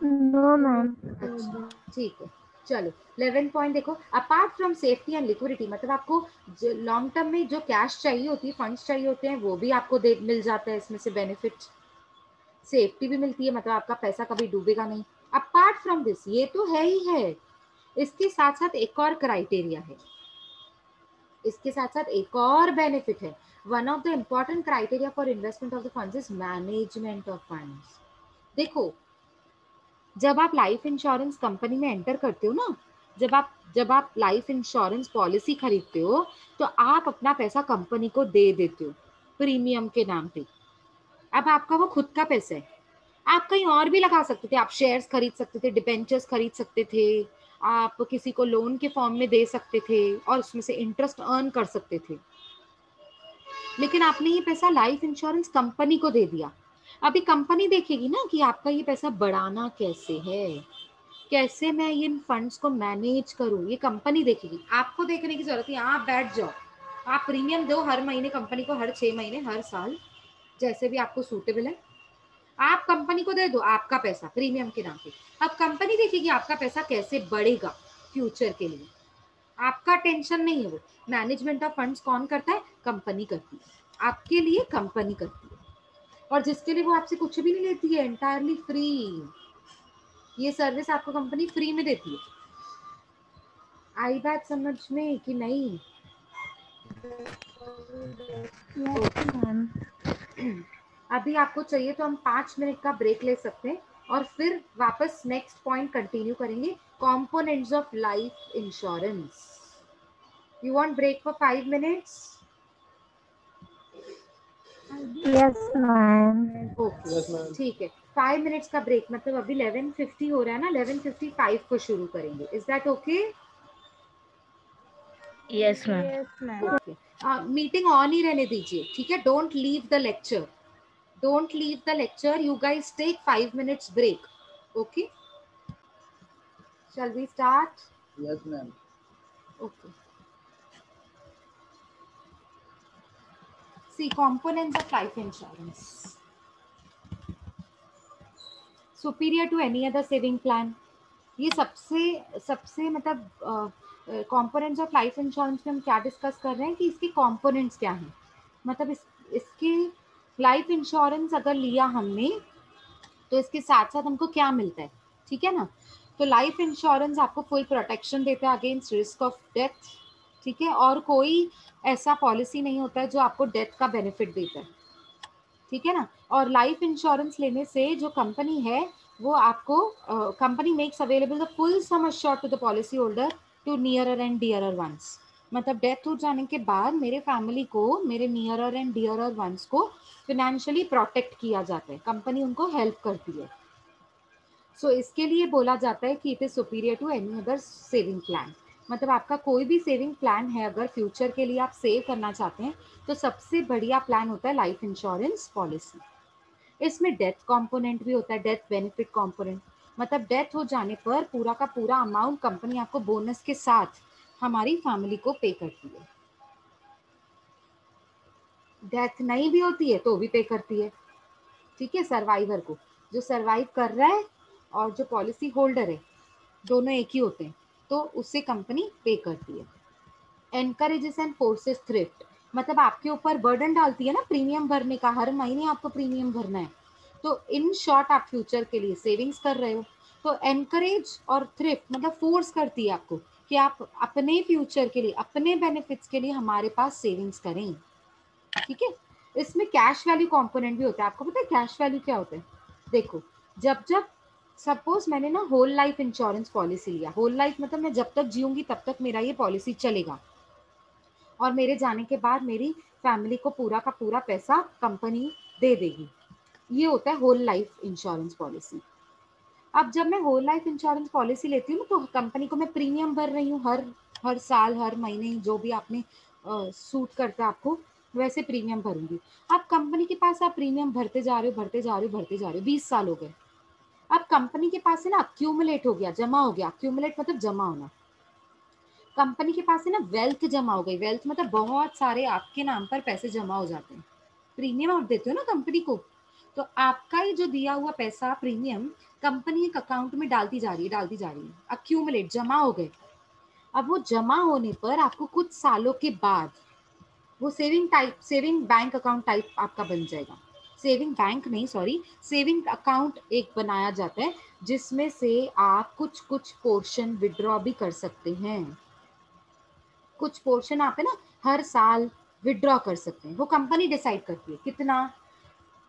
No ma'am. अच्छा, ठीक है, चलो 11 पॉइंट देखो। Apart from safety and liquidity, मतलब आपको लॉन्ग टर्म में जो कैश चाहिए होती है, फंड्स चाहिए होते हैं, वो भी आपको मिल जाता है इसमें से बेनिफिट। सेफ्टी भी मिलती है, मतलब आपका पैसा कभी डूबेगा नहीं। अपार्ट फ्रॉम दिस, ये तो है ही है, इसके साथ साथ एक और क्राइटेरिया है, इसके साथ साथ एक और बेनिफिट है। One of the important criteria for investment of the funds is management of funds. देखो, जब आप लाइफ इंश्योरेंस कंपनी में एंटर करते हो ना, जब आप लाइफ इंश्योरेंस पॉलिसी खरीदते हो, तो आप अपना पैसा कंपनी को दे देते हो प्रीमियम के नाम पे। अब आपका वो खुद का पैसा है, आप कहीं और भी लगा सकते थे, आप शेयर्स खरीद सकते थे, डिबेंचर्स खरीद सकते थे, आप किसी को लोन के फॉर्म में दे सकते थे और उसमें से इंटरेस्ट अर्न कर सकते थे, लेकिन आपने ये पैसा लाइफ इंश्योरेंस कंपनी को दे दिया। अभी कंपनी देखेगी ना कि आपका ये पैसा बढ़ाना कैसे है, कैसे मैं इन फंड्स को मैनेज करूं, ये कंपनी देखेगी। आपको देखने की जरूरत है, आप बैठ जाओ, आप प्रीमियम दो हर महीने कंपनी को, हर 6 महीने, हर साल, जैसे भी आपको सूटेबल है। आप कंपनी को दे दो आपका पैसा प्रीमियम के नाम पे। अब कंपनी देखेगी आपका पैसा कैसे बढ़ेगा फ्यूचर के लिए, आपका टेंशन नहीं है। वो मैनेजमेंट ऑफ फंड्स कौन करता है? कंपनी करती है, आपके लिए कंपनी करती है, और जिसके लिए वो आपसे कुछ भी नहीं लेती है, एंटायरली फ्री। ये सर्विस आपको कंपनी फ्री में देती है। आई बात समझ में कि नहीं? Yes ma'am. अभी आपको चाहिए तो हम 5 मिनट का ब्रेक ले सकते हैं और फिर वापस नेक्स्ट पॉइंट कंटिन्यू करेंगे, components of life insurance. You want break for 5 minutes? Yes ma'am. Okay, ठीक है, 5 मिनट्स का ब्रेक, मतलब अभी 11:50 हो रहा है ना, 11:55 को शुरू करेंगे। Is that okay? Yes ma'am. Yes ma'am. Okay, meeting on ही रहने दीजिए, ठीक है? Don't leave the lecture, don't leave the lecture, you guys take 5 minutes break. Okay, shall we start? Yes, ma'am. Okay, see components of life insurance. Superior to any other saving plan. ये सबसे सबसे मतलब components of life insurance में हम क्या discuss कर रहे हैं कि इसके कंपोनेंट्स क्या हैं, मतलब इसके लाइफ इंश्योरेंस अगर लिया हमने तो इसके साथ साथ हमको क्या मिलता है, ठीक है ना? तो लाइफ इंश्योरेंस आपको फुल प्रोटेक्शन देता है अगेंस्ट रिस्क ऑफ डेथ, ठीक है? और कोई ऐसा पॉलिसी नहीं होता है जो आपको डेथ का बेनिफिट देता है, ठीक है ना? और लाइफ इंश्योरेंस लेने से जो कंपनी है वो आपको, company makes available the full sum assured to the policy holder to nearer and dearer ones. मतलब डेथ हो जाने के बाद मेरे फैमिली को, मेरे नियरर एंड डियरर वंस को फिनेंशियली प्रोटेक्ट किया जाता है, कंपनी उनको हेल्प करती है। सो इसके लिए बोला जाता है कि it is superior to any other saving plan. मतलब आपका कोई भी सेविंग प्लान है, अगर फ्यूचर के लिए आप सेव करना चाहते हैं, तो सबसे बढ़िया प्लान होता है लाइफ इंश्योरेंस पॉलिसी। इसमें डेथ कंपोनेंट भी होता है, डेथ बेनिफिट कंपोनेंट, मतलब डेथ हो जाने पर पूरा का पूरा अमाउंट कंपनी आपको बोनस के साथ हमारी फैमिली को पे करती है। डेथ नहीं भी होती है तो भी पे करती है, ठीक है? सर्वाइवर को, जो सर्वाइव कर रहा है और जो पॉलिसी होल्डर है, दोनों एक ही होते हैं, तो उससे कंपनी पे करती है। एनकरेजेस एंड फोर्सेस थ्रिफ्ट, मतलब आपके ऊपर बर्डन डालती है ना प्रीमियम भरने का, हर महीने आपको प्रीमियम भरना है, तो इन शॉर्ट आप फ्यूचर के लिए सेविंग्स कर रहे हो। तो एनकरेज और थ्रिफ्ट मतलब फोर्स करती है आपको कि आप अपने फ्यूचर के लिए, अपने बेनिफिट्स के लिए हमारे पास सेविंग्स करें। ठीक है, इसमें कैश वैल्यू कंपोनेंट भी होता है। आपको पता है कैश वैल्यू क्या होता है? देखो, जब जब सपोज मैंने ना होल लाइफ इंश्योरेंस पॉलिसी लिया, होल लाइफ मतलब मैं जब तक जीऊंगी तब तक मेरा ये पॉलिसी चलेगा, और मेरे जाने के बाद मेरी फैमिली को पूरा का पूरा पैसा कंपनी दे देगी, ये होता है होल लाइफ इंश्योरेंस पॉलिसी। अब जब मैं होल लाइफ इंश्योरेंस पॉलिसी लेती हूँ तो कंपनी को मैं प्रीमियम भर रही हूँ, हर हर साल हर महीने जो भी आपने सूट करता है आपको वैसे प्रीमियम भरूंगी। अब कंपनी के पास आप प्रीमियम भरते जा रहे हो भरते जा रहे हो भरते जा रहे हो, 20 साल हो गए। अब कंपनी के पास है ना अक्यूमुलेट हो गया, जमा हो गया, अक्यूमुलेट मतलब जमा होना, कंपनी के पास है ना वेल्थ जमा हो गई, वेल्थ मतलब बहुत सारे आपके नाम पर पैसे जमा हो जाते हैं, प्रीमियम आप देते हो ना कंपनी को, तो आपका ही जो दिया हुआ पैसा प्रीमियम कंपनी एक अकाउंट में डालती जा रही है डालती जा रही है, अक्यूमुलेट जमा हो गए। अब वो जमा होने पर आपको कुछ सालों के बाद वो सेविंग बैंक अकाउंट टाइप आपका बन जाएगा, सेविंग बैंक नहीं सॉरी, सेविंग अकाउंट एक बनाया जाता है जिसमें से आप कुछ कुछ पोर्शन विड्रॉ भी कर सकते हैं, कुछ पोर्शन आप है ना हर साल विड्रॉ कर सकते हैं, वो कंपनी डिसाइड करती है कितना,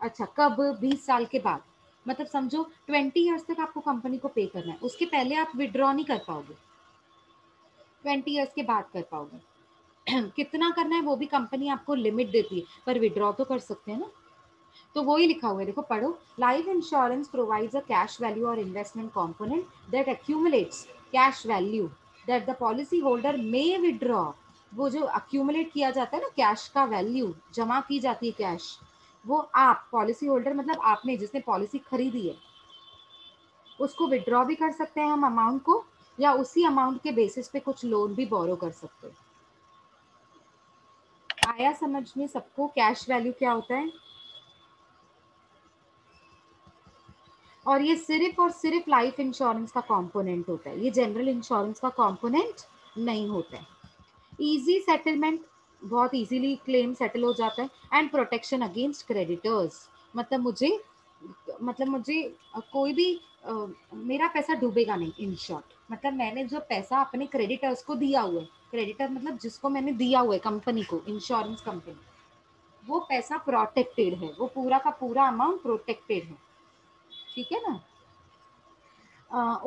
अच्छा कब, 20 साल के बाद, मतलब समझो 20 ईयर्स तक आपको कंपनी को पे करना है, उसके पहले आप विड्रॉ नहीं कर पाओगे, 20 ईयर्स के बाद कर पाओगे। कितना करना है वो भी कंपनी आपको लिमिट देती है, पर विड्रॉ तो कर सकते हैं ना। तो वो ही लिखा हुआ है, देखो पढ़ो, life insurance provides a cash value और investment component that accumulates cash value that the policy holder may withdraw, वो जो अक्यूमुलेट किया जाता है ना कैश का वैल्यू, जमा की जाती है कैश, वो आप पॉलिसी होल्डर मतलब आपने जिसने पॉलिसी खरीदी है उसको विड्रॉ भी कर सकते हैं हम अमाउंट को, या उसी अमाउंट के बेसिस पे कुछ लोन भी बोरो कर सकते हैं। आया समझ में सबको कैश वैल्यू क्या होता है? और ये सिर्फ और सिर्फ लाइफ इंश्योरेंस का कंपोनेंट होता है, ये जनरल इंश्योरेंस का कंपोनेंट नहीं होता है। इजी सेटलमेंट, बहुत इजीली क्लेम सेटल हो जाता है, एंड प्रोटेक्शन अगेंस्ट क्रेडिटर्स, मतलब मुझे कोई भी मेरा पैसा डूबेगा नहीं, इन शॉर्ट मतलब मैंने जो पैसा अपने क्रेडिटर्स को दिया हुआ है, क्रेडिटर मतलब जिसको मैंने दिया हुआ है कंपनी को, इंश्योरेंस कंपनी, वो पैसा प्रोटेक्टेड है, वो पूरा का पूरा अमाउंट प्रोटेक्टेड है। ठीक है ना।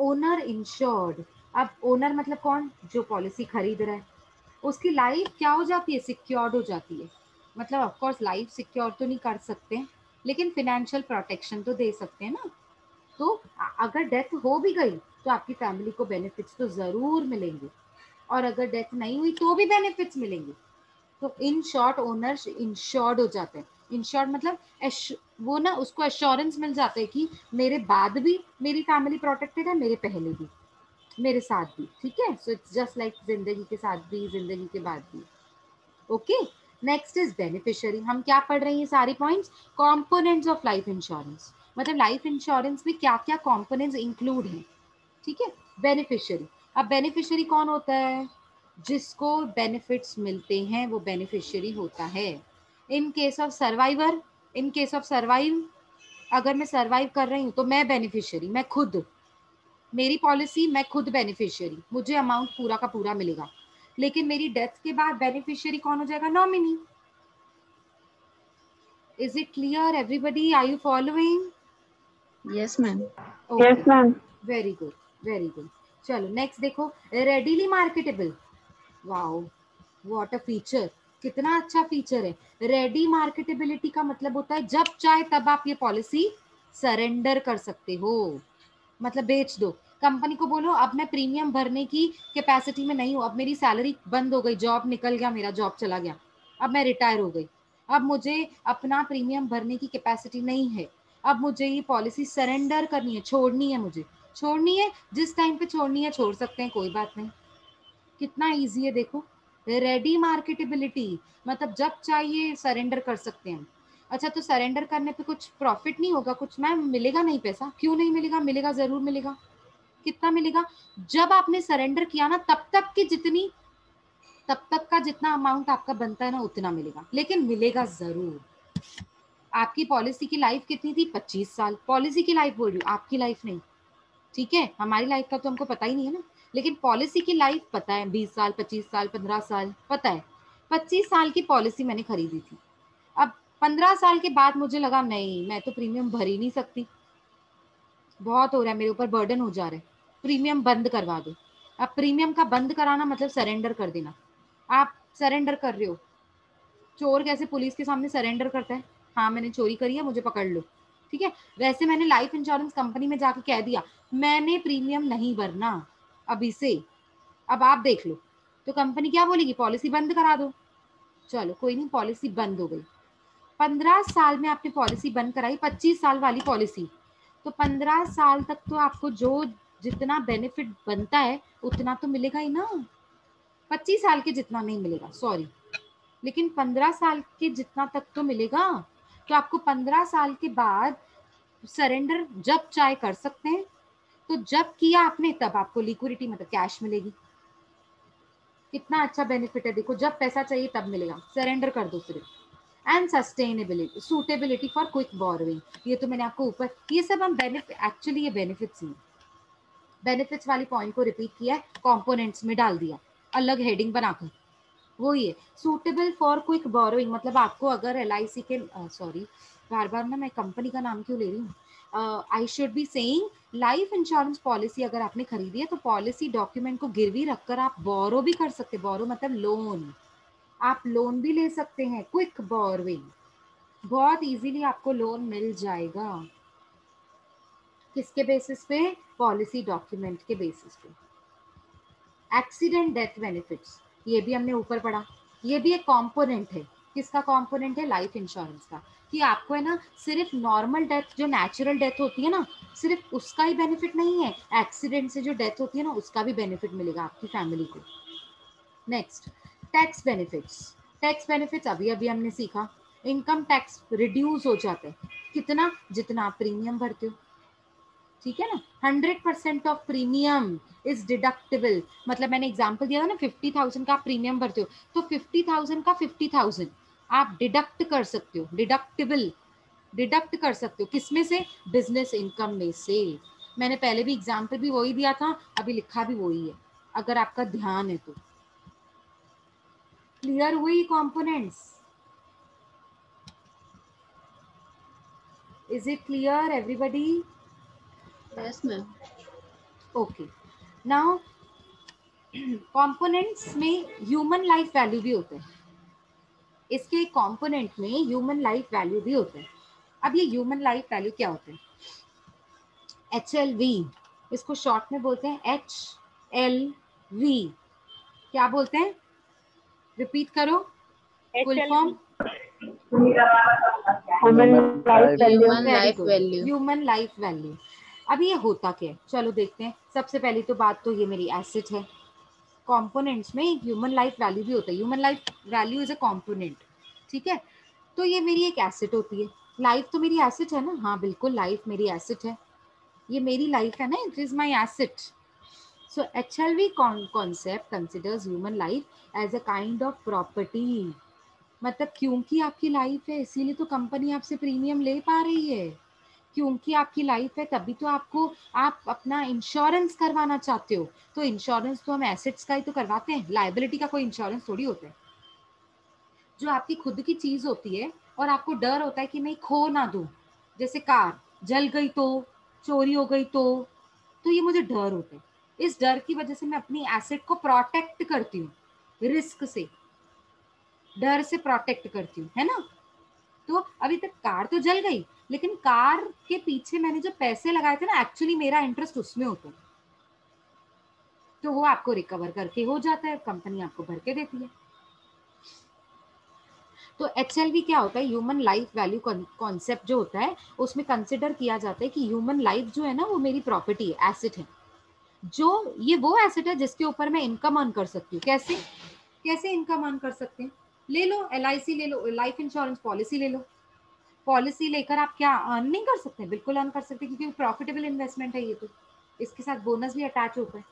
ओनर इंश्योर्ड, अब ओनर मतलब कौन, जो पॉलिसी खरीद रहा है, उसकी लाइफ क्या हो जाती है, सिक्योर्ड हो जाती है, मतलब ऑफ कोर्स लाइफ सिक्योर तो नहीं कर सकते लेकिन फिनेंशियल प्रोटेक्शन तो दे सकते हैं ना। तो अगर डेथ हो भी गई तो आपकी फैमिली को बेनिफिट्स तो जरूर मिलेंगे, और अगर डेथ नहीं हुई तो भी बेनिफिट्स मिलेंगे। तो इन शॉर्ट ओनर्स इंश्योर्ड हो जाते हैं, इंश्योर्ड मतलब वो ना उसको एश्योरेंस मिल जाता है कि मेरे बाद भी मेरी फैमिली प्रोटेक्टेड है, मेरे पहले भी, मेरे साथ भी। ठीक है, सो इट्स जस्ट लाइक जिंदगी के साथ भी जिंदगी के बाद भी। Okay, next is beneficiary. हम क्या पढ़ रहे हैं ये सारी points, components of life insurance, मतलब लाइफ इंश्योरेंस में क्या क्या कंपोनेंट्स इंक्लूड हैं। ठीक है, बेनिफिशियरी। अब बेनिफिशियरी कौन होता है, जिसको बेनिफिट्स मिलते हैं वो बेनिफिशियरी होता है। In case of survivor, in case of survive, अगर मैं सर्वाइव कर रही हूँ तो मैं बेनिफिशियरी, मैं खुद, मेरी पॉलिसी मैं खुद बेनिफिशियरी, मुझे अमाउंट पूरा का पूरा मिलेगा। लेकिन मेरी डेथ के बाद बेनिफिशियरी कौन हो जाएगा, nominee. Is it clear everybody, are you following? Yes, ma'am. Yes, okay, ma'am. Very good very good. चलो नेक्स्ट देखो, readily marketable, wow what a feature, कितना अच्छा फीचर है। रेडी मार्केटेबिलिटी का मतलब होता है जब चाहे तब आप ये पॉलिसी सरेंडर कर सकते हो, मतलब बेच दो। कंपनी को बोलो अब मैं प्रीमियम भरने की कैपेसिटी में नहीं हूँ, अब मेरी सैलरी बंद हो गई, जॉब निकल गया, मेरा जॉब चला गया, अब मैं रिटायर हो गई, अब मुझे अपना प्रीमियम भरने की कैपेसिटी नहीं है, अब मुझे ये पॉलिसी सरेंडर करनी है, छोड़नी है, मुझे छोड़नी है, जिस टाइम पे छोड़नी है छोड़ सकते हैं, कोई बात नहीं। कितना इजी है देखो, रेडी मार्केटेबिलिटी मतलब जब चाहिए सरेंडर कर सकते हैं। अच्छा, तो सरेंडर करने पे कुछ प्रॉफिट नहीं होगा, कुछ मैम मिलेगा नहीं पैसा, क्यों नहीं मिलेगा, मिलेगा जरूर मिलेगा। कितना मिलेगा? जब आपने सरेंडर किया ना तब तक का जितना अमाउंट आपका बनता है ना उतना मिलेगा, लेकिन मिलेगा जरूर। आपकी पॉलिसी की लाइफ कितनी थी? 25 साल। पॉलिसी की लाइफ बोल रही हूँ, आपकी लाइफ नहीं, ठीक है? हमारी लाइफ का तो हमको पता ही नहीं है ना, लेकिन पॉलिसी की लाइफ पता है, 20 साल, 25 साल, 15 साल पता है। 25 साल की पॉलिसी मैंने खरीदी थी। अब 15 साल के बाद मुझे लगा नहीं, मैं तो प्रीमियम भर ही नहीं सकती, बहुत हो रहा है मेरे ऊपर, बर्डन हो जा रहा है, प्रीमियम बंद करवा दो। अब प्रीमियम का बंद कराना मतलब सरेंडर कर देना। आप सरेंडर कर रहे हो। चोर कैसे पुलिस के सामने सरेंडर करता है? हाँ मैंने चोरी करी है, मुझे पकड़ लो, ठीक है? वैसे मैंने लाइफ इंश्योरेंस कंपनी में जाके कह दिया मैंने प्रीमियम नहीं भरना अभी से, अब आप देख लो, तो कंपनी क्या बोलेगी? पॉलिसी बंद करा दो। चलो कोई नहीं, पॉलिसी बंद हो गई। 15 साल में आपने पॉलिसी बंद कराई, 25 साल वाली पॉलिसी, तो 15 साल तक तो आपको जो जितना बेनिफिट बनता है उतना तो मिलेगा ही ना। 25 साल के जितना नहीं मिलेगा, सॉरी, लेकिन 15 साल के जितना तक तो मिलेगा। तो आपको 15 साल के बाद सरेंडर जब चाहे कर सकते हैं, तो जब किया आपने तब आपको लिक्विडिटी मतलब कैश मिलेगी। कितना अच्छा बेनिफिट है देखो, जब पैसा चाहिए तब मिलेगा, सरेंडर कर दो सिर्फ। And sustainability, suitability for quick borrowing, ये तो मैंने आपको ऊपर, ये सब हम बेनिफिट, एक्चुअली ये बेनिफिट्स ही, बेनिफिट्स वाली पॉइंट को रिपीट किया, कंपोनेंट्स में डाल दिया अलग हेडिंग बनाकर, वो ये सूटेबल फॉर क्विक बोरोइंग, मतलब आपको अगर LIC के, सॉरी बार बार ना मैं कंपनी का नाम क्यों ले रही हूँ, I should be saying, life insurance policy अगर आपने खरीदी है तो पॉलिसी डॉक्यूमेंट को गिरवी रखकर आप बोरो भी कर सकते, बोरो मतलब लोन, आप लोन भी ले सकते हैं, क्विक बोरोइंग, बहुत इजीली आपको लोन मिल जाएगा। किसके बेसिस पे? पॉलिसी डॉक्यूमेंट के बेसिस पे। एक्सीडेंट डेथ बेनिफिट्स, ये भी हमने ऊपर पढ़ा, ये भी एक कंपोनेंट है। किसका कंपोनेंट है? लाइफ इंश्योरेंस का, कि आपको है ना सिर्फ नॉर्मल डेथ, जो नेचुरल डेथ होती है ना, सिर्फ उसका ही बेनिफिट नहीं है, एक्सीडेंट से जो डेथ होती है ना उसका भी बेनिफिट मिलेगा आपकी फैमिली को। Next, tax benefits. Tax benefits अभी अभी हमने सीखा, इनकम टैक्स रिड्यूस हो जाता है, कितना? जितना आप प्रीमियम भरते हो, ठीक है ना? 100% ऑफ प्रीमियम इज डिडक्टेबल, मतलब मैंने एग्जांपल दिया था ना, 50,000 का आप प्रीमियम भरते हो तो 50,000 का 50,000 आप डिडक्ट कर सकते हो, डिडक्टेबल, डिडक्ट कर सकते हो, किसमें से? बिजनेस इनकम में से। मैंने पहले भी एग्जांपल भी वही दिया था, अभी लिखा भी वही है, अगर आपका ध्यान है तो। क्लियर हुई components? Is it clear everybody? Yes, ma'am. Okay, now components में ह्यूमन लाइफ वैल्यू भी होते हैं, इसके कंपोनेंट में ह्यूमन लाइफ वैल्यू भी होते हैं। अब ये ह्यूमन लाइफ वैल्यू क्या होते हैं? HLV, इसको शॉर्ट में बोलते हैं HLV, क्या बोलते हैं? रिपीट करो full form. Human life value. Human very life good, value. Human life value. अब ये होता क्या है, चलो देखते हैं। सबसे पहली तो बात तो ये मेरी एसेट है, कंपोनेंट्स में ह्यूमन लाइफ वैल्यू भी होता है, human life value is a component, ठीक है? तो ये मेरी एक एसेट होती है, लाइफ तो मेरी एसेट है ना, हाँ बिल्कुल लाइफ मेरी एसेट है, ये मेरी लाइफ है ना, it is my asset. So HLV concept considers human life as a kind of property, मतलब क्योंकि आपकी लाइफ है इसीलिए तो कंपनी आपसे प्रीमियम ले पा रही है, क्योंकि आपकी लाइफ है तभी तो आपको, आप अपना इंश्योरेंस करवाना चाहते हो, तो इंश्योरेंस तो हम एसेट्स का ही तो करवाते हैं, लायबिलिटी का कोई इंश्योरेंस थोड़ी होता है। जो आपकी खुद की चीज होती है और आपको डर होता है कि मैं खो ना दूं, जैसे कार जल गई तो, चोरी हो गई तो ये मुझे डर होता है, इस डर की वजह से मैं अपनी एसेट को प्रोटेक्ट करती हूँ, रिस्क से, डर से प्रोटेक्ट करती हूँ, है ना? तो अभी तक कार तो जल गई, लेकिन कार के पीछे मैंने जो पैसे लगाए थे ना, एक्चुअली मेरा इंटरेस्ट उसमें होता है, तो वो आपको रिकवर करके हो जाता है, कंपनी आपको भर के देती है। तो HLV क्या होता है? ह्यूमन लाइफ वैल्यू कॉन्सेप्ट जो होता है उसमें कंसिडर किया जाता है कि ह्यूमन लाइफ जो है ना वो मेरी प्रॉपर्टी है, एसेट है, जो ये वो एसेट है जिसके ऊपर मैं इनकम अर्न कर सकती हूँ। कैसे कैसे इनकम अर्न कर सकते हैं? ले लो LIC, ले लो लाइफ इंश्योरेंस पॉलिसी, ले लो, पॉलिसी लेकर आप क्या अर्न नहीं कर सकते? बिल्कुल अर्न कर सकते, क्योंकि प्रॉफिटेबल इन्वेस्टमेंट है ये तो। इसके साथ बोनस भी अटैच होता है,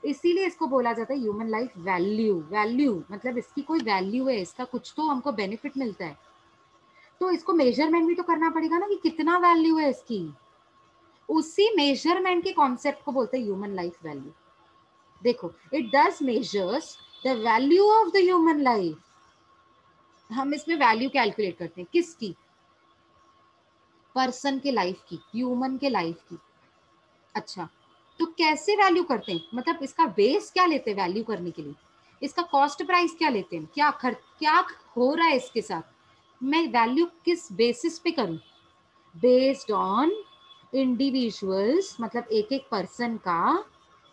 इसीलिए इसको बोला जाता है ह्यूमन लाइफ वैल्यू। वैल्यू मतलब इसकी कोई वैल्यू है, इसका कुछ तो हमको बेनिफिट मिलता है, तो इसको मेजरमेंट भी तो करना पड़ेगा ना कि कितना वैल्यू है इसकी। उसी मेजरमेंट के कॉन्सेप्ट को बोलते हैं ह्यूमन लाइफ वैल्यू। देखो, it does measures the value of the human life. हम इसमें वैल्यू कैलकुलेट करते हैं किसकी? पर्सन के लाइफ की, ह्यूमन के लाइफ की। अच्छा, तो कैसे वैल्यू करते हैं, मतलब इसका बेस क्या लेते हैं वैल्यू करने के लिए, इसका कॉस्ट प्राइस क्या लेते हैं, क्या हो रहा है इसके साथ, मैं वैल्यू किस बेसिस पे करूं? बेस्ड ऑन इंडिविजुअल्स, मतलब एक एक पर्सन का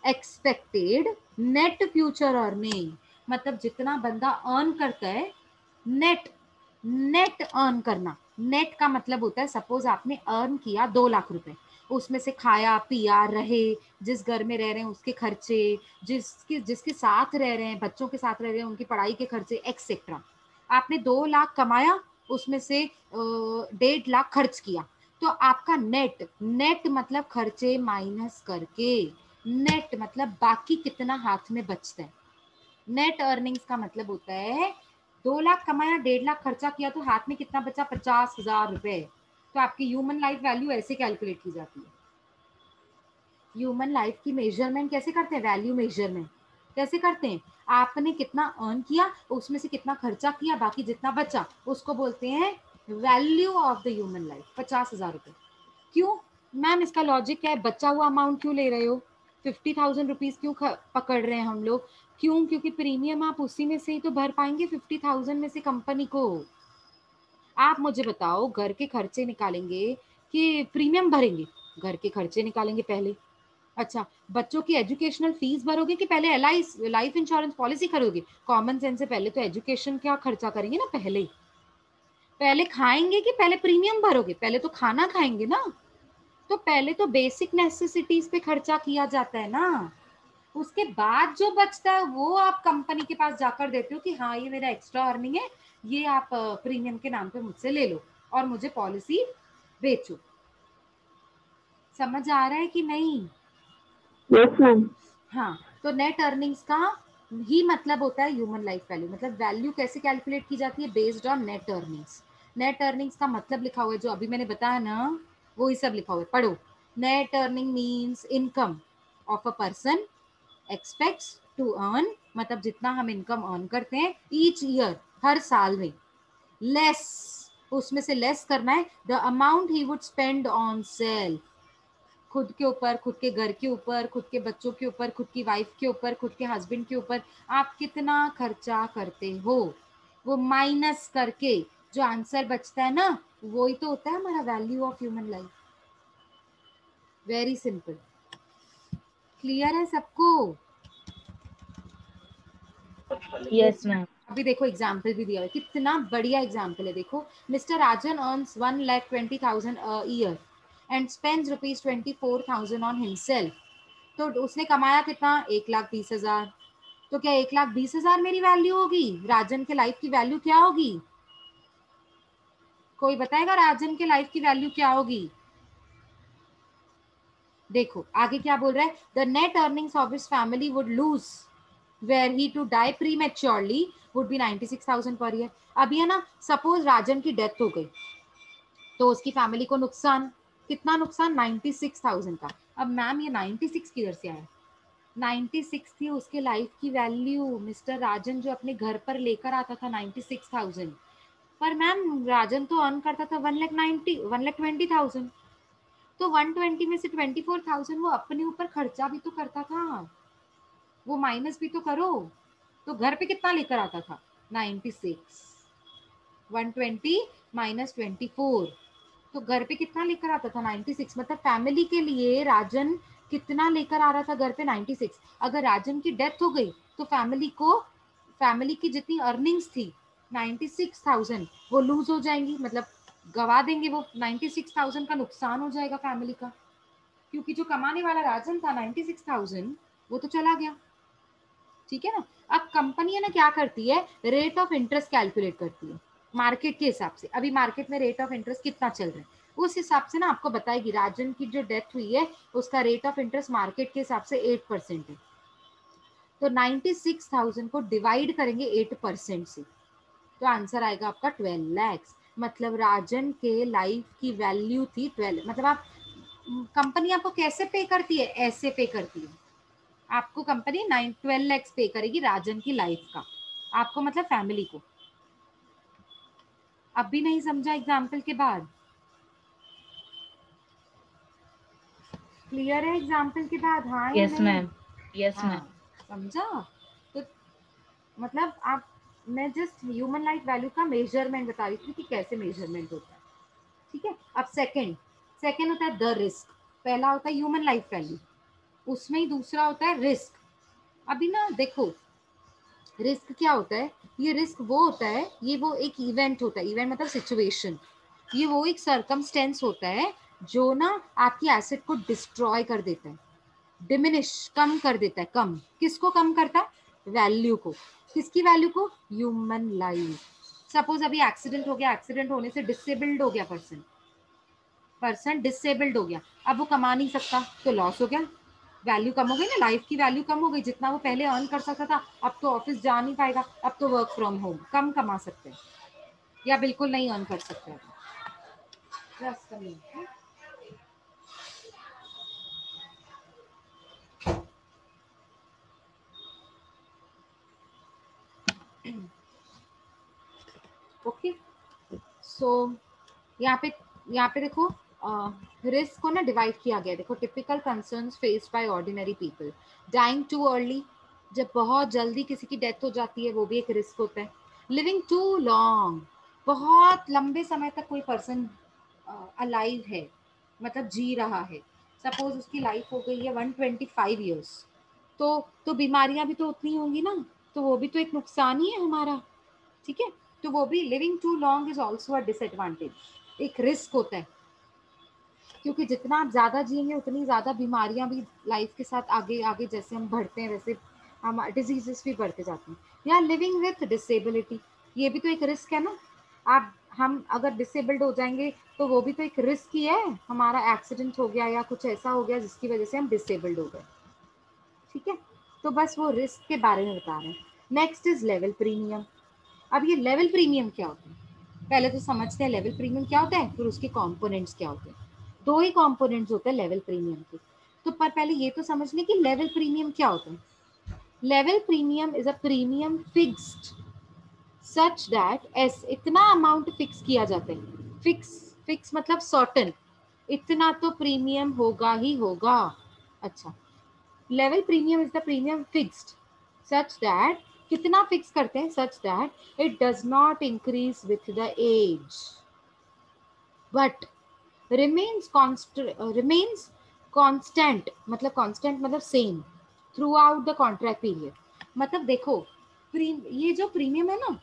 एक्सपेक्टेड नेट फ्यूचर अर्निंग, मतलब जितना बंदा अर्न करता है, नेट नेट अर्न करना। नेट का मतलब होता है सपोज आपने अर्न किया 2 लाख रुपए, उसमें से खाया पिया रहे, जिस घर में रह रहे हैं उसके खर्चे, जिसके जिसके साथ रह रहे हैं, बच्चों के साथ रह रहे हैं उनकी पढ़ाई के खर्चे एक्सेट्रा। आपने 2 लाख कमाया, उसमें से 1.5 लाख खर्च किया, तो आपका नेट, नेट मतलब खर्चे माइनस करके, नेट मतलब बाकी कितना हाथ में बचता है। नेट अर्निंग्स का मतलब होता है 2 लाख कमाया, 1.5 लाख खर्चा किया, तो हाथ में कितना बचा? 50,000 रुपए। तो आपकी ह्यूमन लाइफ वैल्यू ऐसे कैलकुलेट की जाती है। ह्यूमन लाइफ की मेजरमेंट कैसे करते हैं? वैल्यू मेजरमेंट कैसे करते हैं? आपने कितना अर्न किया, उसमें से कितना खर्चा किया, बाकी जितना बचा उसको बोलते हैं value of the human life, 50,000 रुपए। क्यों मैम, इसका लॉजिक क्या है? बचा हुआ अमाउंट क्यों ले रहे हो? 50,000 रुपीज क्यों पकड़ रहे हैं हम लोग? क्यों? क्योंकि प्रीमियम आप उसी में से ही तो भर पाएंगे, 50,000 में से कंपनी को। आप मुझे बताओ, घर के खर्चे निकालेंगे कि प्रीमियम भरेंगे? घर के खर्चे निकालेंगे पहले। अच्छा, बच्चों की एजुकेशनल फीस भरोगे कि पहले लाइफ इंश्योरेंस पॉलिसी करोगे? कॉमन सेंस से पहले तो एजुकेशन का खर्चा करेंगे ना। पहले पहले खाएंगे कि पहले प्रीमियम भरोगे? पहले तो खाना खाएंगे ना। तो पहले तो बेसिक नेसेसिटीज पे खर्चा किया जाता है ना, उसके बाद जो बचता है वो आप कंपनी के पास जाकर देते हो कि हाँ ये मेरा एक्स्ट्रा अर्निंग है, ये आप प्रीमियम के नाम पे मुझसे ले लो और मुझे पॉलिसी बेचो। समझ आ रहा है कि नहीं? Yes ma'am. हाँ, तो नेट अर्निंग्स का ही मतलब होता है ह्यूमन लाइफ वैल्यू। मतलब वैल्यू कैसे कैलकुलेट की जाती है? Based on net earnings. Net earnings का मतलब लिखा हुआ है जो अभी मैंने बताया ना, वो ही सब लिखा हुआ है, पढ़ो। Net earning means income of a person expects to earn, मतलब जितना हम इनकम अर्न करते हैं ईच ईयर, हर साल में, लेस, उसमें से लेस करना है the amount he would spend on self, खुद के ऊपर, खुद के घर के ऊपर, खुद के बच्चों के ऊपर, खुद की वाइफ के ऊपर, खुद के हस्बैंड के ऊपर आप कितना खर्चा करते हो, वो माइनस करके जो आंसर बचता है ना, वही तो होता है हमारा value of human life. Very simple. Clear है सबको? Yes ma'am. अभी देखो एग्जाम्पल भी दिया है, कितना बढ़िया एग्जाम्पल है। देखो, mister Rajan earns 1,20,000 year and spends ₹24,000 on himself. तो उसने कमाया कितना? 1,20,000। तो क्या 1,20,000 मेरी वैल्यू होगी? राजन के लाइफ की वैल्यू क्या होगी? कोई बताएगा राजन के लाइफ की वैल्यू क्या होगी? देखो आगे क्या बोल रहा है, the net earnings of his family would lose were he to die prematurely would be 96,000 per year. अब ये ना, सपोज राजन की डेथ हो गई तो उसकी फैमिली को नुकसान, कितना नुकसान? 96,000 का। अब मैम ये 96 किधर से आया? 96 थी उसके लाइफ की वैल्यू, मिस्टर राजन जो अपने घर पर लेकर आता था 96,000। पर मैम राजन तो अर्न करता था 1,20,000, तो 120 में से 24,000 वो अपने ऊपर खर्चा भी तो करता था, वो माइनस भी तो करो। तो घर पे कितना लेकर आता था? 96, 120 माइनस 24, तो घर पे कितना लेकर आता था? 96। मतलब फैमिली के लिए राजन कितना लेकर आ रहा था घर पे? 96। अगर राजन की डेथ हो गई तो फैमिली की जितनी अर्निंग्स थी 96,000 वो लूज हो जाएंगी, मतलब गवा देंगे वो। 96,000 का नुकसान हो जाएगा फैमिली का, क्योंकि जो कमाने वाला राजन था 96,000 वो तो चला गया। ठीक है ना? अब कंपनी है ना क्या करती है, रेट ऑफ इंटरेस्ट कैलकुलेट करती है मार्केट के हिसाब से। अभी मार्केट में रेट ऑफ इंटरेस्ट कितना चल रहा है? उस हिसाब से ना आपको बताएगी राजन की जो डेथ हुई है उसका रेट ऑफ इंटरेस्ट मार्केट के हिसाब से 8% है, तो 96,000 को डिवाइड करेंगे 8% से, तो आंसर आएगा आपका 12 lakhs। मतलब राजन के लाइफ की वैल्यू थी 12, मतलब आप कंपनी आपको कैसे पे करती है, ऐसे पे करती है आपको कंपनी 12 lakhs पे करेगी राजन की लाइफ का, आपको मतलब फैमिली को। अब भी नहीं समझा एग्जाम्पल के बाद? क्लियर है एग्जाम्पल के बाद, हाँ या यस नहीं? मैम, यस हाँ, मैम। समझा? तो मतलब आप, मैं जस्ट ह्यूमन लाइफ वैल्यू का मेजरमेंट बता रही थी कि कैसे मेजरमेंट होता है, ठीक है। अब सेकंड सेकंड होता है द रिस्क। पहला होता है ह्यूमन लाइफ वैल्यू, उसमें ही दूसरा होता है रिस्क। अभी ना देखो रिस्क क्या होता है, ये रिस्क वो होता है, ये वो एक इवेंट होता है, इवेंट मतलब सिचुएशन, ये वो एक सरकमस्टेंस होता है जो ना आपकी एसेट को डिस्ट्रॉय कर देता है, डिमिनिश कम कर देता है। कम किसको कम करता है? वैल्यू को। किसकी वैल्यू को? Human life. सपोज अभी एक्सीडेंट हो गया, एक्सीडेंट होने से डिसेबल्ड हो गया पर्सन, पर्सन डिसेबल्ड हो गया, अब वो कमा नहीं सकता तो लॉस हो गया, वैल्यू कम हो गई ना, लाइफ की वैल्यू कम हो गई। जितना वो पहले अर्न कर सकता था अब तो ऑफिस जा नहीं पाएगा, अब तो वर्क फ्रॉम होम, कम कमा सकते हैं या बिल्कुल नहीं अर्न कर सकते हैं। Just a minute, हाँ? ओके, सो यहाँ पे देखो रिस्क को ना डिवाइड किया गया। देखो typical concerns faced by ordinary people, dying too early, जब बहुत जल्दी किसी की डेथ हो जाती है वो भी एक रिस्क होता है। लिविंग टू लॉन्ग, बहुत लंबे समय तक कोई पर्सन अलाइव है, मतलब जी रहा है, सपोज उसकी लाइफ हो गई है 125 ईयर्स, तो बीमारियां भी तो उतनी होंगी ना, तो वो भी तो एक नुकसान ही है हमारा, ठीक है। तो वो भी living too long is also a disadvantage, एक रिस्क होता है, क्योंकि जितना आप ज्यादा जिएंगे उतनी ज्यादा बीमारियां भी लाइफ के साथ आगे आगे जैसे हम बढ़ते हैं वैसे हम डिजीजेस भी बढ़ते जाते हैं। या लिविंग विथ डिसेबिलिटी, ये भी तो एक रिस्क है ना। आप हम अगर डिसेबल्ड हो जाएंगे तो वो भी तो एक रिस्क ही है, हमारा एक्सीडेंट हो गया या कुछ ऐसा हो गया जिसकी वजह से हम डिसेबल्ड हो गए, ठीक है। तो बस वो रिस्क के बारे में बता रहे हैं। Next is level premium. अब ये लेवल प्रीमियम क्या होता है, पहले तो समझते हैं लेवल प्रीमियम क्या होता है, फिर उसके कंपोनेंट्स क्या होते हैं। दो ही कंपोनेंट्स होते हैं लेवल प्रीमियम के, तो पर पहले ये तो समझ लें कि लेवल प्रीमियम क्या होता है। Level premium is a premium fixed such that S, इतना अमाउंट फिक्स किया जाता है, फिक्स, फिक्स मतलब सर्टेन, इतना तो प्रीमियम होगा ही होगा। अच्छा, level premium is the premium fixed such that, कितना फिक्स करते हैं, such that it does not increase with the age but remains constant, मतलब constant मतलब same throughout the contract period. मतलब देखो ये जो प्रीमियम है ना,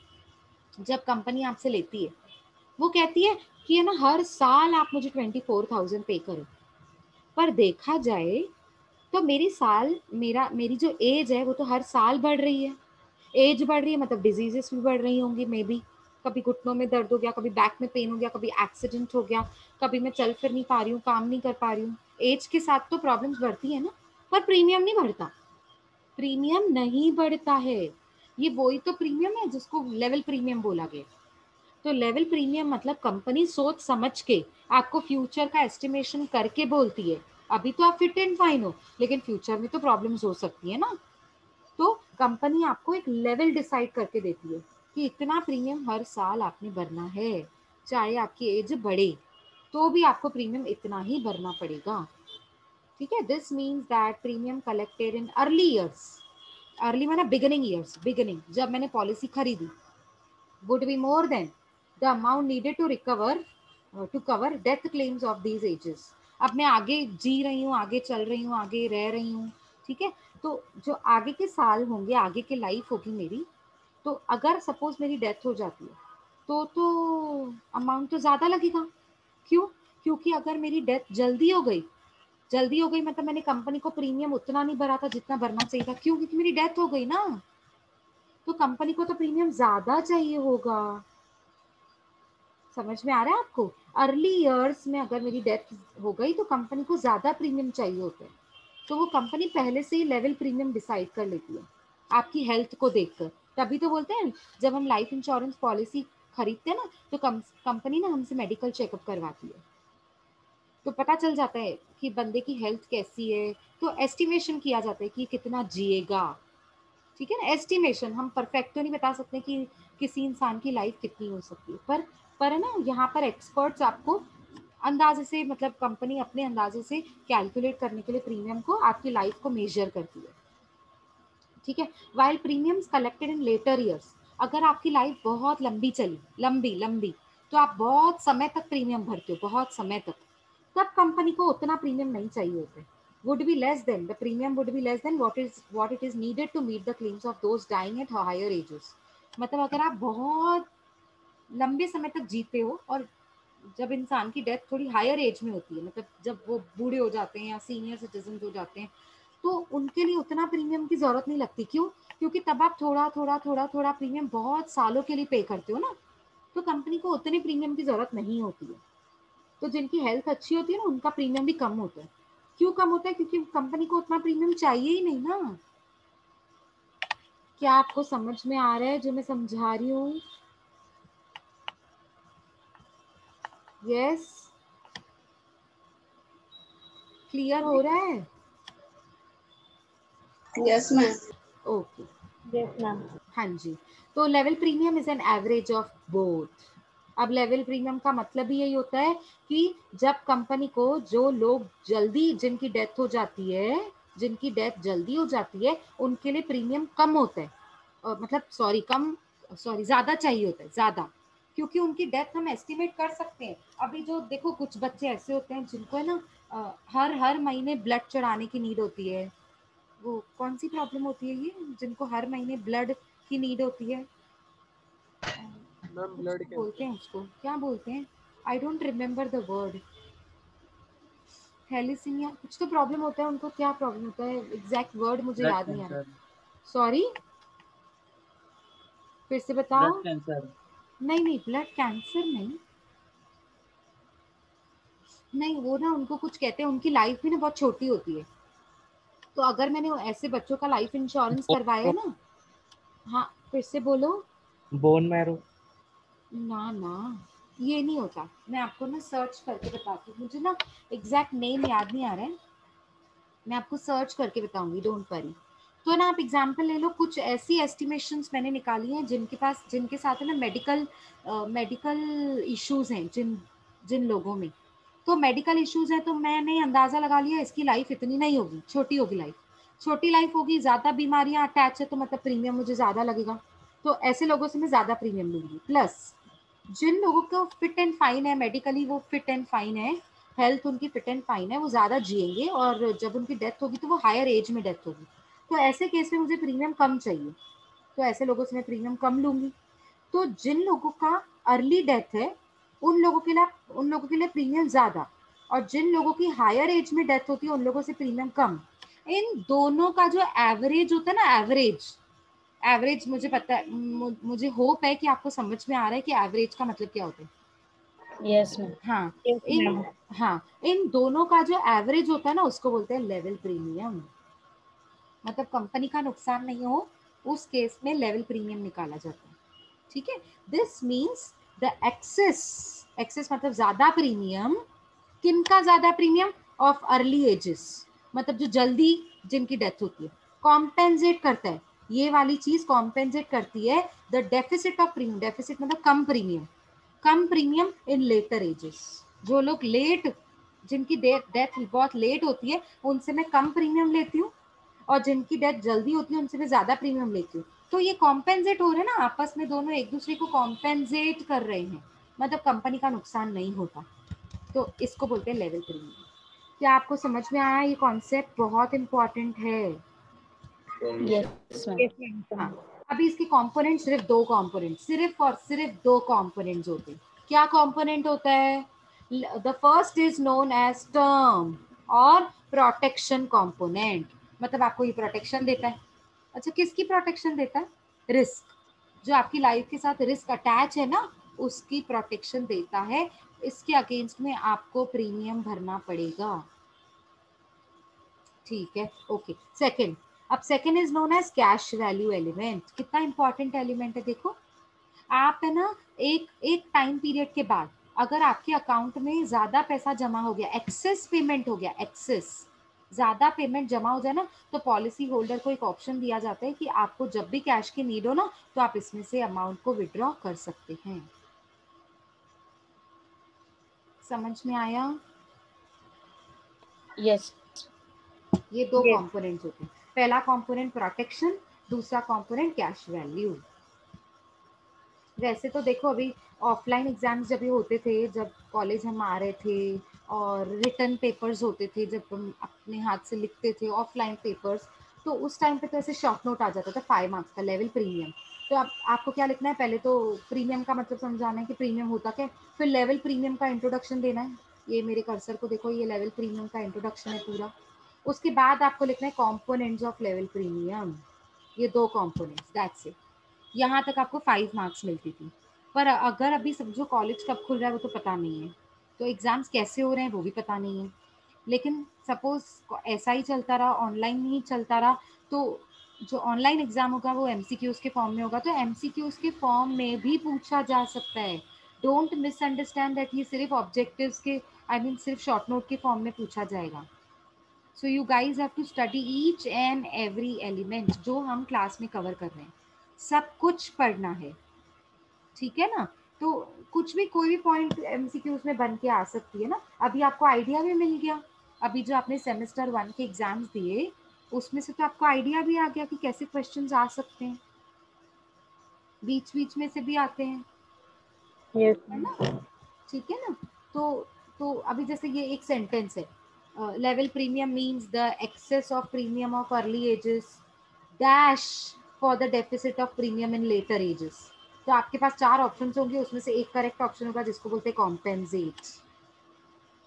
जब कंपनी आपसे लेती है वो कहती है कि है ना हर साल आप मुझे 24,000 पे करो, पर देखा जाए तो मेरी जो एज है वो तो हर साल बढ़ रही है। एज बढ़ रही है मतलब डिजीजेस भी बढ़ रही होंगी, मे बी कभी घुटनों में दर्द हो गया, कभी बैक में पेन हो गया, कभी एक्सीडेंट हो गया, कभी मैं चल फिर नहीं पा रही हूँ, काम नहीं कर पा रही हूँ। एज के साथ तो प्रॉब्लम्स बढ़ती है ना, पर प्रीमियम नहीं बढ़ता, प्रीमियम नहीं बढ़ता है। ये वही तो प्रीमियम है जिसको लेवल प्रीमियम बोला गया। तो लेवल प्रीमियम मतलब कंपनी सोच समझ के आपको फ्यूचर का एस्टिमेशन करके बोलती है, अभी तो आप फिट एंड फाइन हो लेकिन फ्यूचर में तो प्रॉब्लम्स हो सकती है ना, तो कंपनी आपको एक लेवल डिसाइड करके देती है कि इतना प्रीमियम हर साल आपने भरना है, चाहे आपकी एज बढ़े तो भी आपको प्रीमियम इतना ही भरना पड़ेगा, ठीक है। This means that premium collected in early years, early माना बिगिनिंग ईयर्स, बिगिनिंग जब मैंने पॉलिसी खरीदी, would be more than the amount needed to recover to cover death claims of these ages। अब मैं आगे जी रही हूँ, आगे चल रही हूँ, आगे रह रही हूँ, ठीक है। तो जो आगे के साल होंगे, आगे की लाइफ होगी मेरी, तो अगर सपोज मेरी डेथ हो जाती है तो अमाउंट तो ज़्यादा लगेगा। क्यों? क्योंकि अगर मेरी डेथ जल्दी हो गई, जल्दी हो गई मतलब मैंने कंपनी को प्रीमियम उतना नहीं भरा था जितना भरना चाहिए था, क्यों? क्योंकि मेरी डेथ हो गई ना, तो कंपनी को तो प्रीमियम ज़्यादा चाहिए होगा। समझ में आ रहा है आपको? अर्ली ईयर्स में अगर मेरी डेथ हो गई तो कंपनी को ज्यादा प्रीमियम चाहिए होता है, तो वो कंपनी पहले से ही लेवल प्रीमियम डिसाइड कर लेती है आपकी हेल्थ को देखकर। तभी तो बोलते हैं जब हम लाइफ इंश्योरेंस पॉलिसी खरीदते हैं ना, तो कंपनी ना हमसे मेडिकल चेकअप करवाती है, तो पता चल जाता है कि बंदे की हेल्थ कैसी है, तो एस्टिमेशन किया जाता है कि कितना जिएगा। ठीक है ना, एस्टिमेशन। हम परफेक्ट तो नहीं बता सकते कि किसी इंसान की लाइफ कितनी हो सकती है, पर है ना, यहाँ पर एक्सपर्ट्स आपको अंदाजे से, मतलब कंपनी अपने अंदाजे से कैलकुलेट करने के लिए प्रीमियम को, आपकी लाइफ को मेजर करती है। ठीक है, while premiums collected in later years, अगर आपकी लाइफ बहुत लंबी चली, लंबी लंबी, तो आप बहुत समय तक प्रीमियम भरते हो, बहुत समय तक, तब कंपनी को उतना प्रीमियम नहीं चाहिए होता है। would be less than the premium would be less than what it is needed to meet the claims of those dying at higher ages। मतलब अगर आप बहुत लंबे समय तक जीते हो, और जब इंसान की डेथ थोड़ी हायर एज में होती है, मतलब जब वो बूढ़े हो जाते हैं या सीनियर सिटीजन हो जाते हैं, तो उनके लिए उतना प्रीमियम की जरूरत नहीं लगती। क्यों? क्योंकि तब आप थोड़ा थोड़ा थोड़ा थोड़ा प्रीमियम बहुत सालों के लिए पे करते हो ना, तो कंपनी को उतने प्रीमियम की जरूरत नहीं होती है। तो जिनकी हेल्थ अच्छी होती है ना, उनका प्रीमियम भी कम होता है। क्यों कम होता है? क्योंकि कंपनी को उतना प्रीमियम चाहिए ही नहीं ना। क्या आपको समझ में आ रहा है जो मैं समझा रही हूँ? यस, क्लियर हो रहा है? Yes, ma'am. Okay, Yes, ma'am. हाँ जी। तो level premium is an average of both. अब लेवल प्रीमियम का मतलब ही यही होता है कि जब कंपनी को जो लोग जल्दी, जिनकी डेथ हो जाती है, जिनकी डेथ जल्दी हो जाती है, उनके लिए प्रीमियम कम होता है, मतलब सॉरी ज्यादा चाहिए होता है, ज्यादा, क्योंकि उनकी डेथ हम एस्टिमेट कर सकते हैं। अभी जो देखो, कुछ बच्चे ऐसे होते हैं जिनको है ना हर हर महीने ब्लड चढ़ाने की नीड होती है। वो कौन सी प्रॉब्लम होती है ये, जिनको हर महीने ब्लड की नीड होती है? मैम कुछ ब्लड तो बोलते कैंसर। हैं उसको, क्या बोलते हैं? I don't remember the word. Thalassaemia कुछ तो प्रॉब्लम होता है उनको, क्या प्रॉब्लम होता है एग्जैक्ट वर्ड मुझे ब्लड याद नहीं आ कैंसर। रहा। सॉरी, फिर से ब्लड बताओ। कैंसर। नहीं नहीं, ब्लड कैंसर नहीं, नहीं वो ना उनको कुछ कहते हैं, उनकी लाइफ भी ना बहुत छोटी होती है। तो अगर मैंने ऐसे बच्चों का लाइफ इंश्योरेंस करवाया ना, हाँ फिर से बोलो। Bone marrow. ना ना, ये नहीं होता। मैं आपको ना सर्च करके बताती हूँ, मुझे ना एग्जैक्ट नेम याद नहीं आ रहा है, मैं आपको सर्च करके बताऊंगी, डोंट वरी। तो ना आप एग्जांपल ले लो, कुछ ऐसी एस्टिमेशंस मैंने निकाली हैं जिनके साथ है ना मेडिकल इश्यूज हैं, जिन जिन लोगों में तो मेडिकल इश्यूज हैं, तो मैंने अंदाजा लगा लिया इसकी लाइफ इतनी नहीं होगी, छोटी होगी लाइफ, छोटी लाइफ होगी, ज्यादा बीमारियां अटैच है, तो मतलब प्रीमियम मुझे ज्यादा लगेगा, तो ऐसे लोगों से मैं ज्यादा प्रीमियम लूंगी। प्लस जिन लोगों को फिट एंड फाइन है, मेडिकली वो फिट एंड फाइन है, हेल्थ उनकी फिट एंड फाइन है, वो ज्यादा जिएंगे, और जब उनकी डेथ होगी तो वो हायर एज में डेथ होगी, तो ऐसे केस में मुझे प्रीमियम कम चाहिए, तो ऐसे लोगों से मैं प्रीमियम कम लूंगी। तो जिन लोगों का अर्ली डेथ है, उन लोगों के लिए प्रीमियम ज्यादा, और जिन लोगों की हायर एज में डेथ होती है उन लोगों से प्रीमियम कम। इन दोनों का जो एवरेज होता है ना, एवरेज, एवरेज मुझे पता है, मुझे होप है कि आपको समझ में आ रहा है कि एवरेज का मतलब क्या होता है। Yes, ma'am. हाँ, Yes, इन ma'am. हाँ, इन दोनों का जो एवरेज होता है ना, उसको बोलते हैं लेवल प्रीमियम। मतलब कंपनी का नुकसान नहीं हो, उस केस में लेवल प्रीमियम निकाला जाता है। ठीक है, this means the excess, excess मतलब ज्यादा प्रीमियम, किनका ज्यादा प्रीमियम? ऑफ अर्ली एजेस, मतलब जो जल्दी जिनकी डेथ होती है, कॉम्पेंसेट करता है, ये वाली चीज कॉम्पेंसेट करती है the deficit of premium, deficit मतलब कम premium, come premium in later edges. जो लोग लेट, जिनकी डेथ बहुत लेट होती है, उनसे मैं कम प्रीमियम लेती हूँ, और जिनकी डेथ जल्दी होती है उनसे मैं ज्यादा प्रीमियम लेती हूँ। तो ये कॉम्पेंसेट हो रहे हैं ना आपस में, दोनों एक दूसरे को कॉम्पेंसेट कर रहे हैं, मतलब कंपनी का नुकसान नहीं होता, तो इसको बोलते हैं लेवल प्रीमियम। क्या आपको समझ में आया? ये कॉन्सेप्ट बहुत इंपॉर्टेंट है। Yes, ma'am. Yes, हाँ, ma'am. अभी इसके कंपोनेंट सिर्फ दो कंपोनेंट, सिर्फ और सिर्फ दो कंपोनेंट्स होते हैं। क्या कंपोनेंट होता है? The first is known as term और प्रोटेक्शन कंपोनेंट, मतलब आपको ये प्रोटेक्शन देता है। अच्छा, किसकी प्रोटेक्शन देता है? रिस्क, जो आपकी लाइफ के साथ रिस्क अटैच है ना, उसकी प्रोटेक्शन देता है, इसके अगेंस्ट में आपको प्रीमियम भरना पड़ेगा। ठीक है, ओके। सेकंड, अब second is known as cash value element. कितना इंपॉर्टेंट एलिमेंट है देखो। आप है ना एक टाइम पीरियड के बाद अगर आपके अकाउंट में ज्यादा पैसा जमा हो गया, एक्सेस पेमेंट हो गया, एक्सेस ज्यादा पेमेंट जमा हो जाए ना, तो पॉलिसी होल्डर को एक ऑप्शन दिया जाता है कि आपको जब भी कैश की नीड हो ना, तो आप इसमें से अमाउंट को विड्रॉ कर सकते हैं। समझ में आया? यस। ये दो Yes. कंपोनेंट्स होते हैं। पहला कंपोनेंट प्रोटेक्शन, दूसरा कंपोनेंट कैश वैल्यू। वैसे तो देखो अभी ऑफलाइन एग्जाम्स जब ये होते थे, जब कॉलेज हम आ रहे थे, और रिटर्न पेपर्स होते थे, जब हम अपने हाथ से लिखते थे ऑफलाइन पेपर्स, तो उस टाइम पे तो ऐसे शॉर्ट नोट आ जाता था 5 मार्क्स का, लेवल प्रीमियम। तो अब आपको क्या लिखना है, पहले तो प्रीमियम का मतलब समझाना है कि प्रीमियम होता क्या है, फिर लेवल प्रीमियम का इंट्रोडक्शन देना है। ये मेरे कर्सर को देखो, ये लेवल प्रीमियम का इंट्रोडक्शन है पूरा। उसके बाद आपको लिखना है कॉम्पोनेंट्स ऑफ लेवल प्रीमियम। ये दो कॉम्पोनेंट्स, दैट्स इट। यहाँ तक आपको 5 मार्क्स मिलती थी। पर अगर अभी समझो कॉलेज कब खुल रहा है वो तो पता नहीं है, तो एग्जाम्स कैसे हो रहे हैं वो भी पता नहीं है। लेकिन सपोज ऐसा ही चलता रहा, ऑनलाइन ही चलता रहा, तो जो ऑनलाइन एग्जाम होगा वो एमसीक्यूज के फॉर्म में होगा, तो एमसीक्यूज के फॉर्म में भी पूछा जा सकता है। डोंट मिसअंडरस्टैंड दैट ये सिर्फ ऑब्जेक्टिव्स के, आई मीन सिर्फ शॉर्ट नोट के फॉर्म में पूछा जाएगा। So you guys have to study each and every element जो हम क्लास में कवर कर रहे हैं, सब कुछ पढ़ना है, ठीक है ना। तो कुछ भी, कोई भी पॉइंट एमसीक्यूज में बन के आ सकती है ना। अभी आपको आइडिया भी मिल गया, अभी जो आपने सेमेस्टर 1 के एग्जाम्स दिए उसमें से तो आपको आइडिया भी आ गया कि कैसे क्वेश्चंस आ सकते हैं, बीच बीच में से भी आते हैं, Yes. है ना। ठीक है ना। तो अभी जैसे ये एक सेंटेंस है, level premium means the excess of premium of early ages dash for the deficit of premium in later ages. तो आपके पास 4 ऑप्शंस होंगे, उसमें से एक करेक्ट ऑप्शन होगा जिसको बोलते हैं कॉम्पेंसेट।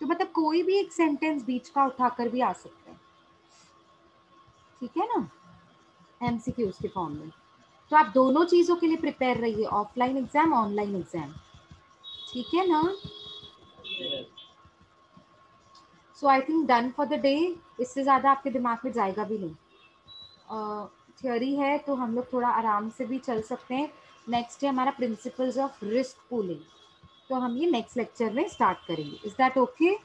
तो मतलब कोई भी एक सेंटेंस बीच का उठाकर भी आ सकता है, ठीक है ना, एमसीक्यूज के फॉर्म में। तो आप दोनों चीजों के लिए प्रिपेयर रहिए, ऑफलाइन एग्जाम, ऑनलाइन एग्जाम, ठीक है ना। So I think done for the day. इससे ज़्यादा आपके दिमाग में जाएगा भी नहीं। थ्योरी है तो हम लोग थोड़ा आराम से भी चल सकते हैं। नेक्स्ट है हमारा प्रिंसिपल्स ऑफ रिस्क पूलिंग, तो हम ये नेक्स्ट लेक्चर में स्टार्ट करेंगे। Is that okay?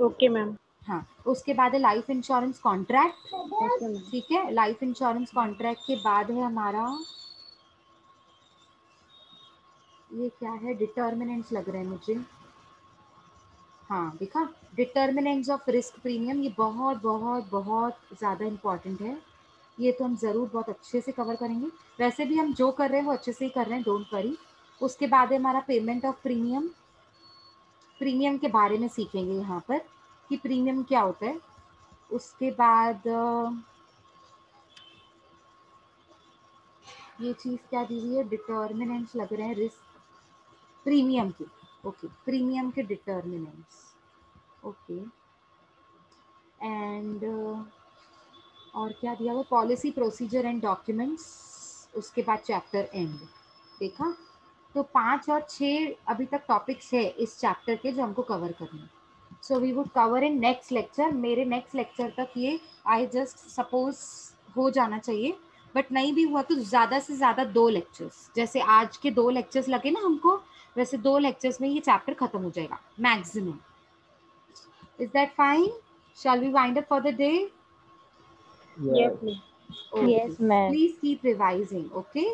Okay, ma'am. हाँ, उसके बाद है life insurance contract. Okay, ma'am. ठीक है, लाइफ इंश्योरेंस कॉन्ट्रैक्ट के बाद है हमारा, ये क्या है, डिटर्मिनेंट्स लग रहे हैं मुझे। हाँ देखा, डिटर्मिनेंट्स ऑफ रिस्क प्रीमियम, ये बहुत बहुत बहुत ज़्यादा इंपॉर्टेंट है। ये तो हम ज़रूर बहुत अच्छे से कवर करेंगे। वैसे भी हम जो कर रहे हैं वो अच्छे से ही कर रहे हैं, डोंट वरी। उसके बाद है हमारा पेमेंट ऑफ प्रीमियम। प्रीमियम के बारे में सीखेंगे यहाँ पर कि प्रीमियम क्या होता है। उसके बाद ये चीज़ क्या दी हुई है, डिटर्मिनेंट्स लग रहे हैं रिस्क प्रीमियम के। ओके, प्रीमियम के डिटर्मिनेंट्स, ओके। एंड और क्या दिया हुआ, पॉलिसी प्रोसीजर एंड डॉक्यूमेंट्स। उसके बाद चैप्टर एंड। देखा, तो 5 और 6 अभी तक टॉपिक्स है इस चैप्टर के जो हमको कवर करने। So we would cover in next lecture. मेरे नेक्स्ट लेक्चर तक ये आई जस्ट सपोज हो जाना चाहिए, बट नहीं भी हुआ तो ज़्यादा से ज़्यादा 2 लेक्चर्स, जैसे आज के 2 लेक्चर्स लगे ना हमको, वैसे 2 लेक्चर्स में ये चैप्टर खत्म हो जाएगा maximum. Is that fine? Shall we wind up for the day? Yes, ma'am. Okay. Yes, ma'am. Please keep revising, okay?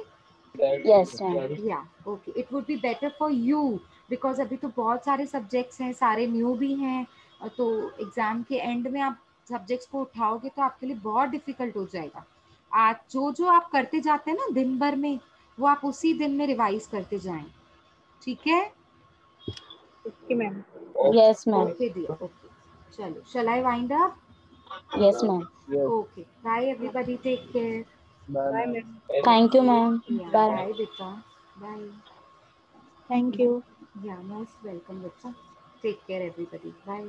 Yes, ma'am. Yeah, okay. It would be better for you because अभी तो बहुत सारे subjects हैं, सारे new भी हैं, तो exam के एंड में आप सब्जेक्ट्स को उठाओगे तो आपके लिए बहुत डिफिकल्ट हो जाएगा। आज जो जो आप करते जाते हैं ना दिन भर में, वो आप उसी दिन में रिवाइज करते जाएं, ठीक है? Okay, ma'am. Yes, ma'am. Okay dear, okay. चलो, shall I wind up? Yes, ma'am. Okay. Bye everybody. Take care. Bye, ma'am. Thank you, ma'am. Yeah. Bye. Bye, Beta. Bye. Thank you. Yeah, most welcome, Beta. Take care, everybody. Bye.